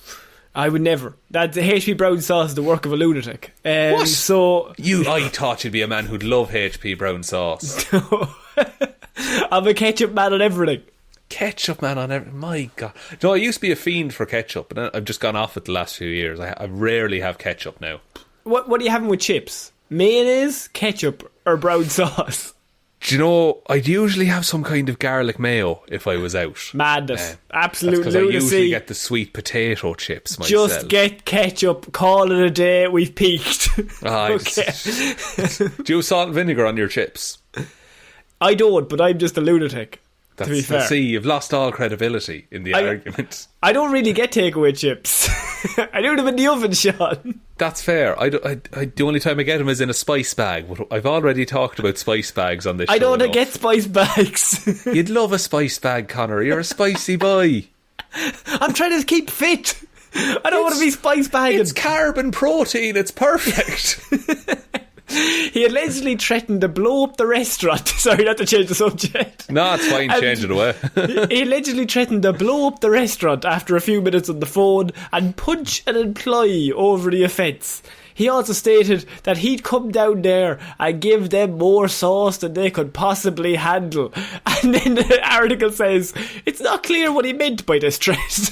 I would never. That the HP brown sauce is the work of a lunatic. What? So I thought you'd be a man who'd love HP brown sauce. I'm a ketchup man on everything. Ketchup man on everything. My God. No, I used to be a fiend for ketchup, but I've just gone off it the last few years. I rarely have ketchup now. What are you having with chips? Mayonnaise, ketchup, or brown sauce? Do you know, I'd usually have some kind of garlic mayo if I was out. Madness. Absolute lunacy. I usually get the sweet potato chips myself. Just get ketchup, call it a day, we've peaked. Okay. Do you have salt and vinegar on your chips? I don't, but I'm just a lunatic. To be fair. See, you've lost all credibility in the argument. I don't really get takeaway chips. I do them in the oven, Shaun. That's fair. The only time I get them is in a spice bag. But I've already talked about spice bags on this show. I don't want to get spice bags. You'd love a spice bag, Connor. You're a spicy boy. I'm trying to keep fit. I don't want to be spice bagging. It's carb and protein. It's perfect. He allegedly threatened to blow up the restaurant. Sorry, not to change the subject. No, it's fine, change it away. He allegedly threatened to blow up the restaurant after a few minutes on the phone and punch an employee over the offence. He also stated that he'd come down there and give them more sauce than they could possibly handle. And then the article says, it's not clear what he meant by this threat.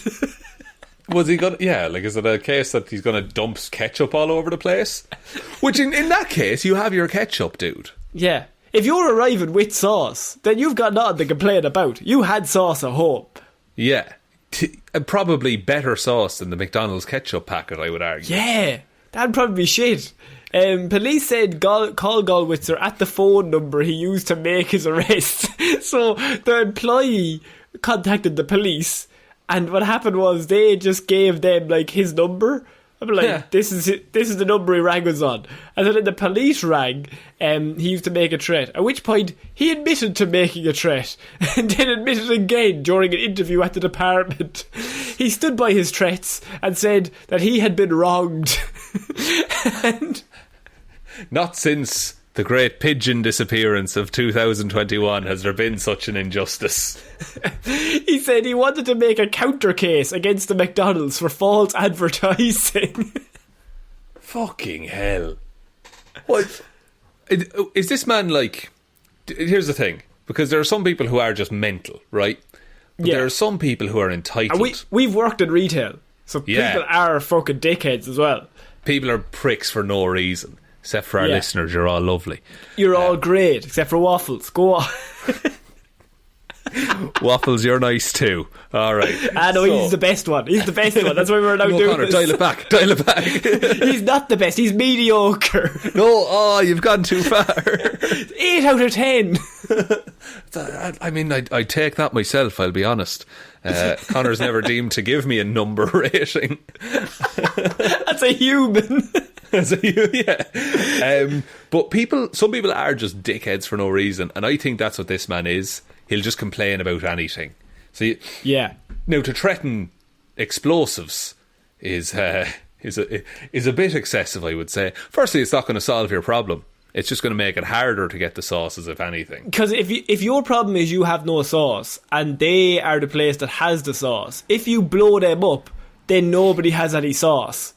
Was he gonna? Yeah, like, is it a case that he's gonna dump ketchup all over the place? Which in that case, you have your ketchup, dude. Yeah. If you're arriving with sauce, then you've got nothing to complain about. You had sauce at home. Yeah. Probably better sauce than the McDonald's ketchup packet, I would argue. Yeah. That'd probably be shit. Police said call Galwitzer at the phone number he used to make his arrest. So the employee contacted the police. And what happened was they just gave them like his number. I'm like, yeah. This is the number he rang us on. And then the police rang, he used to make a threat. At which point he admitted to making a threat, and then admitted again during an interview at the department. He stood by his threats and said that he had been wronged. And not since the great pigeon disappearance of 2021 has there been such an injustice. He said he wanted to make a counter case against the McDonald's for false advertising. Fucking hell. What? Is this man like... Here's the thing. Because there are some people who are just mental, right? But there are some people who are entitled. And we've worked in retail. So people are fucking dickheads as well. People are pricks for no reason. Except for our listeners, you're all lovely. You're all great, except for Waffles. Go on. Waffles, you're nice too. All right. He's the best one. He's the best one. That's why we're now doing Connor, this. Dial it back. He's not the best. He's mediocre. No, you've gone too far. 8 out of 10. I mean, I'd take that myself, I'll be honest. Connor's never deemed to give me a number rating. That's a human. Yeah. But some people are just dickheads for no reason, and I think that's what this man is. He'll just complain about anything. So now to threaten explosives is a bit excessive, I would say. Firstly, it's not going to solve your problem. It's just going to make it harder to get the sauces, if anything. Because if your problem is you have no sauce and they are the place that has the sauce, if you blow them up, then nobody has any sauce.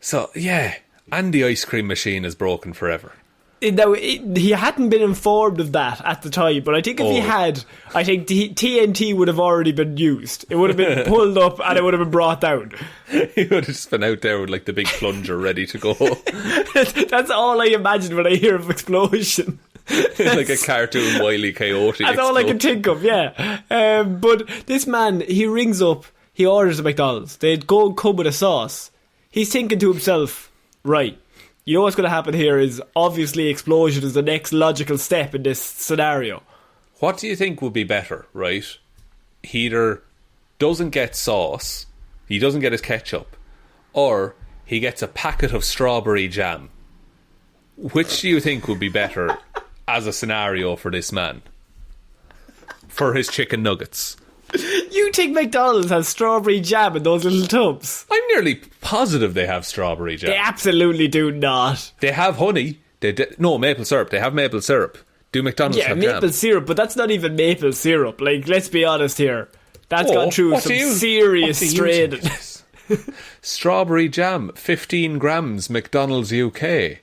So, yeah. And the ice cream machine is broken forever. Now, he hadn't been informed of that at the time, but I think if he had, I think TNT would have already been used. It would have been pulled up and it would have been brought down. He would have just been out there with like the big plunger ready to go. That's all I imagine when I hear of explosion. Like a cartoon Wile E. Coyote. That's all I can think of, yeah. But this man, he rings up, he orders a McDonald's. They go and come with a sauce. He's thinking to himself, right, you know what's going to happen here is obviously explosion is the next logical step in this scenario. What do you think would be better, right? He either doesn't get sauce, he doesn't get his ketchup, or he gets a packet of strawberry jam. Which do you think would be better as a scenario for this man? For his chicken nuggets. You think McDonald's has strawberry jam in those little tubs? I'm nearly positive they have strawberry jam. They absolutely do not. They have honey. No, maple syrup. They have maple syrup. Do McDonald's have maple jam? syrup, but that's not even maple syrup. Like, let's be honest here. That's gone through some serious straining. Strawberry jam, 15 grams, McDonald's UK.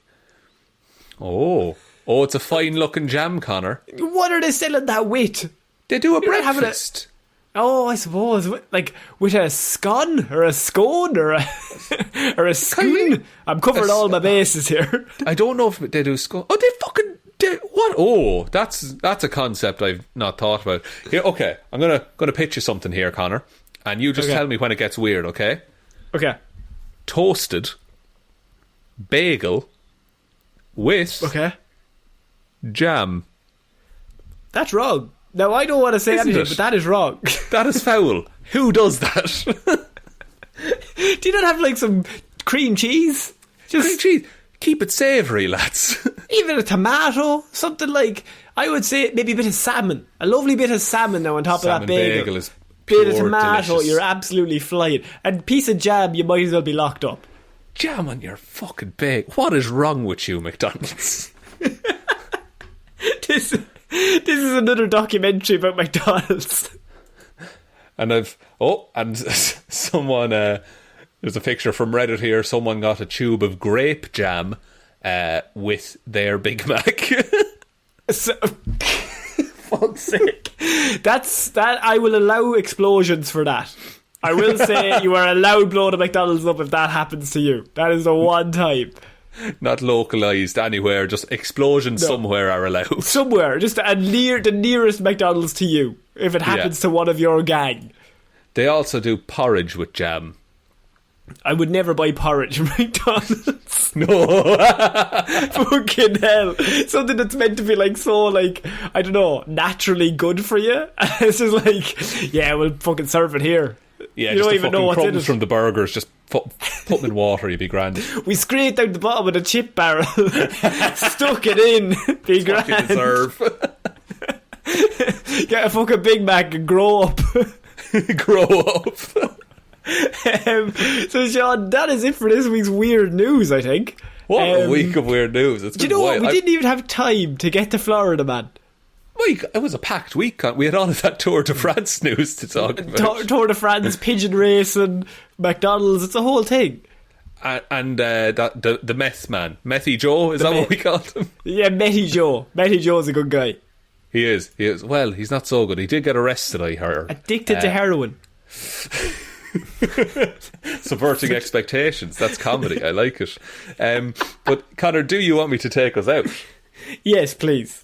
Oh, it's a fine-looking jam, Connor. What are they selling that with? They do a breakfast. Oh, I suppose, like with a scone or a scone or a spoon. I'm covering all my bases here. I don't know if they do scone. Oh, what? Oh, that's a concept I've not thought about. Here, okay, I'm gonna pitch you something here, Connor, and you just tell me when it gets weird, okay? Okay. Toasted bagel with jam. That's wrong. Now, I don't want to say anything, but that is wrong. That is foul. Who does that? Do you not have, like, some cream cheese? Cream cheese? Keep it savoury, lads. Even a tomato? Something like, I would say, maybe a bit of salmon. A lovely bit of salmon now on top of that bagel. Is pure bit of tomato, delicious. You're absolutely flying. And piece of jam, you might as well be locked up. Jam on your fucking bagel. What is wrong with you, McDonald's? This is another documentary about McDonald's. And someone, there's a picture from Reddit here, someone got a tube of grape jam with their Big Mac. Fuck's sake. That I will allow explosions for that. I will say you are allowed blowing a McDonald's up if that happens to you. That is the one time. Not localised anywhere, just explosions somewhere are allowed. Somewhere, just the nearest McDonald's to you, if it happens to one of your gang. They also do porridge with jam. I would never buy porridge from McDonald's. No. Fucking hell. Something that's meant to be like so, like, I don't know, naturally good for you. It's just like, yeah, we'll fucking serve it here. Yeah, you just don't the even know what's in crumbs it. from the burgers, just put them in water, you'd be grand. We scraped out the bottom of the chip barrel, stuck it in, be grand. What you deserve. Get a fucking Big Mac and grow up. Grow up. So Shaun, that is it for this week's weird news, I think. What a week of weird news. It's do you know what? We didn't even have time to get to Florida, man. It was a packed week. We had all of that Tour de France news to talk about. Tour de France, pigeon racing, McDonald's, it's a whole thing. And the meth man. Methy Joe, is that what we called him? Yeah, Methy Joe. Methy Joe's a good guy. He is. Well, he's not so good. He did get arrested, I heard. Addicted to heroin. Subverting expectations. That's comedy. I like it. But Connor, do you want me to take us out? Yes, please.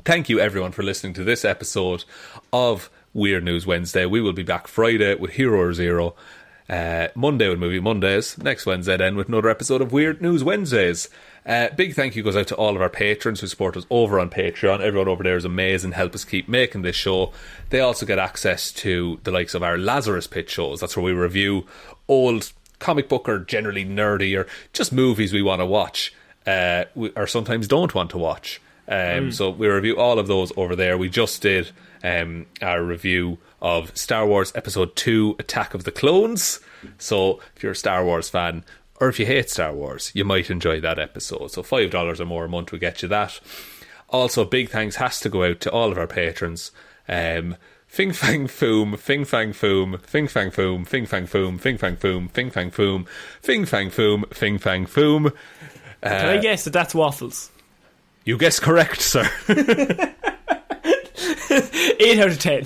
Thank you everyone for listening to this episode of Weird News Wednesday. We will be back Friday with Hero or Zero, Monday with Movie Mondays, next Wednesday then with another episode of Weird News Wednesdays. Big thank you goes out to all of our patrons who support us over on Patreon. Everyone over there is amazing, help us keep making this show. They also get access to the likes of our Lazarus Pit shows. That's where we review old comic book or generally nerdy or just movies we want to watch or sometimes don't want to watch. So we review all of those over there. We just did our review of Star Wars Episode 2 Attack of the Clones. So if you're a Star Wars fan, or if you hate Star Wars, you might enjoy that episode. So $5 or more a month will get you that. Also, big thanks has to go out to all of our patrons. Fing Fang Foom, Fing Fang Foom, Fing Fang Foom, Fing Fang Foom, Fing Fang Foom, Fing Fang Foom, Fing Fang Foom, Fing Fang Foom. Can I guess that that's waffles? You guessed correct, sir. 8 out of 10.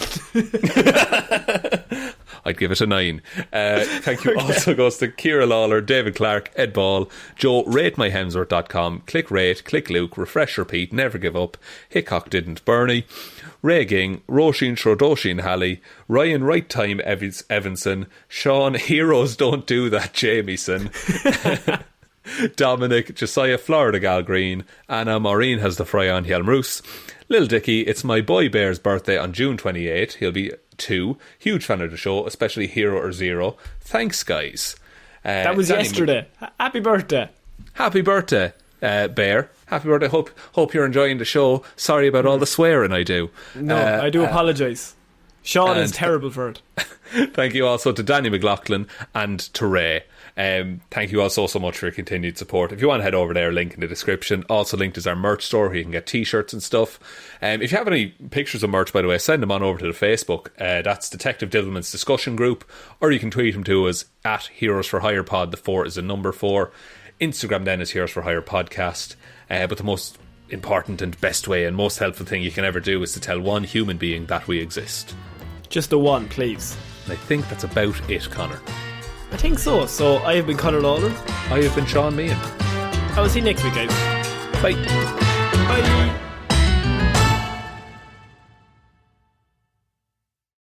I'd give it a 9. Thank you also goes to Ciara Lawler, David Clarke, Ed Ball, Joe, ratemyhemsworth.com, click rate, click Luke, refresh, repeat, never give up, Hickok didn't, Bernie, Ray Ging, Róisín, Schrödóisìn, Hally, Ryan Right Time, Evanson, Shaun, Heroes Don't Do That, Jamieson, Dominic, Jessiah, Florida Gal Green, Anna, Maureen has the fry on, Hjelmroos, Lil Dicky, it's my boy Bear's birthday on June 28th. He'll be 2. Huge fan of the show, especially Hero or Zero. Thanks, guys. That was yesterday. Happy birthday. Happy birthday, Bear. Happy birthday. Hope you're enjoying the show. Sorry about all the swearing I do. No, I do apologise. Shaun is terrible for it. Thank you also to Danny McLaughlin and to Ray. Thank you all so much for your continued support. If you want to head over there, link in the description. Also linked is our merch store where you can get t-shirts and stuff. If you have any pictures of merch, by the way, send them on over to the Facebook. That's Detective Diddleman's discussion group, or you can tweet them to us at Heroes for Hire Pod. The 4 is the number 4. Instagram then is Heroes for Hire Podcast. But the most important and best way and most helpful thing you can ever do is to tell one human being that we exist. Just the one, please. And I think that's about it, Connor. I think so. So I have been Ciara Lawler. I have been Sean Meehan. I will see you next week, guys. Bye. Bye.